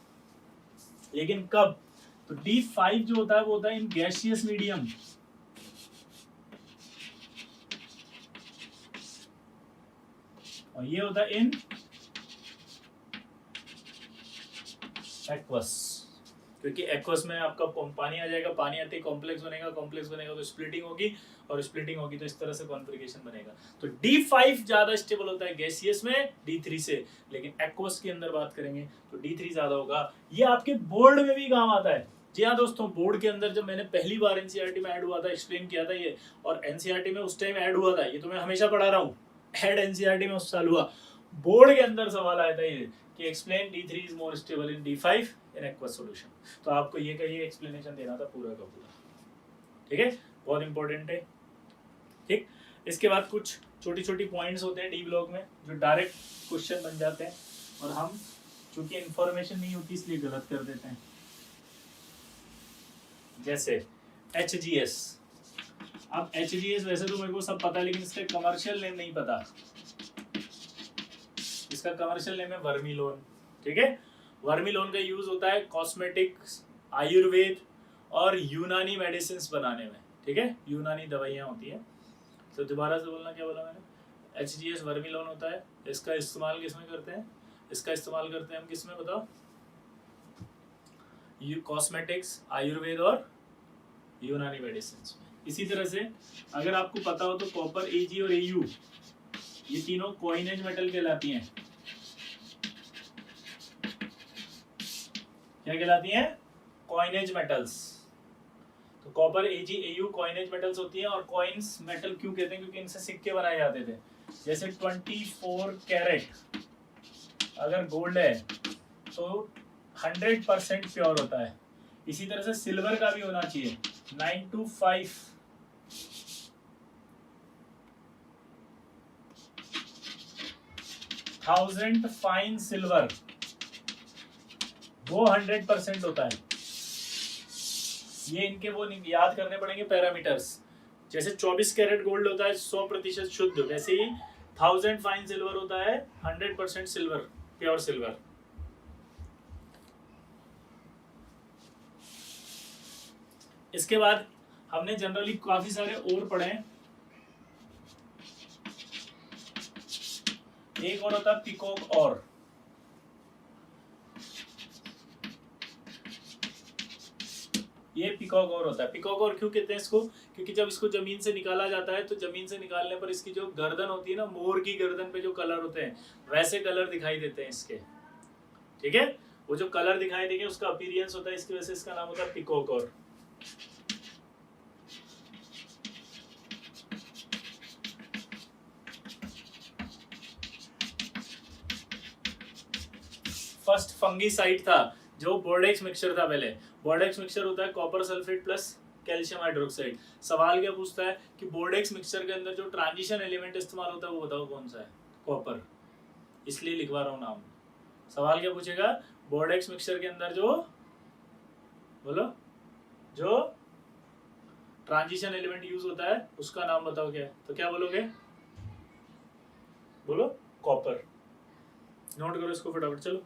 लेकिन कब, तो D5 जो होता है वो होता है इन गैसियस मीडियम, और ये होता है इन एक्वस, क्योंकि एक्वस में आपका पानी आ जाएगा, पानी आते ही कॉम्प्लेक्स बनेगा, कॉम्प्लेक्स बनेगा तो स्प्लिटिंग होगी, और स्प्लिटिंग होगी तो इस तरह से कॉन्फ़िगरेशन बनेगा। तो D5 ज्यादा स्टेबल होता है गैसियस में D3 से, लेकिन एक्वस के अंदर बात करेंगे तो D3 ज्यादा होगा। ये आपके बोर्ड में भी काम आता है। जी हाँ दोस्तों, बोर्ड के अंदर जब मैंने पहली बार एनसीईआरटी में ऐड हुआ था, एक्सप्लेन किया था ये, और एनसीईआरटी में उस टाइम ऐड हुआ था, ये तो मैं हमेशा पढ़ा रहा हूँ, ऐड एनसीईआरटी में उस साल हुआ, बोर्ड के अंदर सवाल आया था ये कि explain D3 is more stable in D5 in aqueous solution. तो आपको ये का ये एक्सप्लेनेशन देना था पूरा का पूरा, ठीक है, बहुत इंपॉर्टेंट है। ठीक, इसके बाद कुछ छोटी छोटी पॉइंट्स होते हैं डी ब्लॉक में जो डायरेक्ट क्वेश्चन बन जाते हैं, और हम चूंकि इंफॉर्मेशन नहीं होती इसलिए गलत कर देते हैं। जैसे HGS, अब HGS वैसे तो मेरे को सब पता है, लेकिन इसका कमर्शियल नेम नहीं पता। इसका कमर्शियल नेम है वर्मिलोन, ठीक है। वर्मिलोन का यूज होता है कॉस्मेटिक्स, आयुर्वेद और यूनानी मेडिसिन बनाने में, ठीक है, यूनानी दवाइयाँ होती हैं। तो दोबारा से बोलना, क्या बोला मैंने, HGS वर्मिलोन होता है। इसका इस्तेमाल किसमें करते हैं, इसका इस्तेमाल करते हैं हम किसमें बताओ, कॉस्मेटिक्स, आयुर्वेद और यूनानी मेडिसिन में। इसी तरह से अगर आपको पता हो तो कॉपर, Ag और Au ये तीनों कॉइनेज मेटल कहलाती हैं। क्या कहलाती हैं, कॉइनेज मेटल्स। तो copper, Ag, Au coinage metals होती हैं। और कॉइन्स मेटल क्यों कहते हैं, क्योंकि इनसे सिक्के बनाए जाते थे। जैसे 24 कैरेट अगर गोल्ड है तो 100% प्योर होता है। इसी तरह से सिल्वर का भी होना चाहिए 925 1000 फाइन सिल्वर वो 100% होता है। ये इनके वो याद करने पड़ेंगे पैरामीटर्स। जैसे 24 कैरेट गोल्ड होता है 100% शुद्ध, वैसे ही 1000 फाइन सिल्वर होता है 100% सिल्वर, प्योर सिल्वर। इसके बाद हमने जनरली काफी सारे और पढ़े हैं। एक और होता है पिकॉक और। ये पिकॉक और होता है। पिकॉक और क्यों कहते हैं इसको? क्योंकि जब इसको जमीन से निकाला जाता है तो जमीन से निकालने पर इसकी जो गर्दन होती है ना, मोर की गर्दन पे जो कलर होते हैं वैसे कलर दिखाई देते हैं इसके, ठीक है। वो जो कलर दिखाई देंगे उसका अपीयरेंस होता है, इसकी वजह से इसका नाम होता है पिकॉक और। फर्स्ट फंगीसाइड था जो बोर्डेक्स मिक्सचर था। पहले बोर्डेक्स मिक्सचर होता है copper sulphate plus calcium hydroxide. सवाल क्या पूछता है कि बोर्डेक्स मिक्सचर के अंदर जो ट्रांजिशन एलिमेंट इस्तेमाल होता है वो बताओ कौन सा है? कॉपर। इसलिए लिखवा रहा हूँ नाम। सवाल क्या पूछेगा? बोर्डेक्स मिक्सचर के अंदर जो, बोलो, जो ट्रांजिशन एलिमेंट यूज होता है उसका नाम बताओ क्या है? तो क्या बोलोगे? बोलो कॉपर। नोट करो इसको फटाफट, चलो।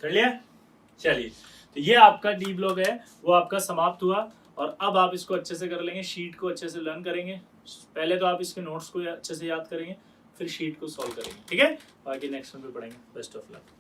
कर लिया? चलिए, तो ये आपका डी ब्लॉक है वो आपका समाप्त हुआ। और अब आप इसको अच्छे से कर लेंगे, शीट को अच्छे से लर्न करेंगे। पहले तो आप इसके नोट्स को अच्छे से याद करेंगे, फिर शीट को सॉल्व करेंगे, ठीक है। बाकी नेक्स्ट में भी पढ़ेंगे। Best of luck.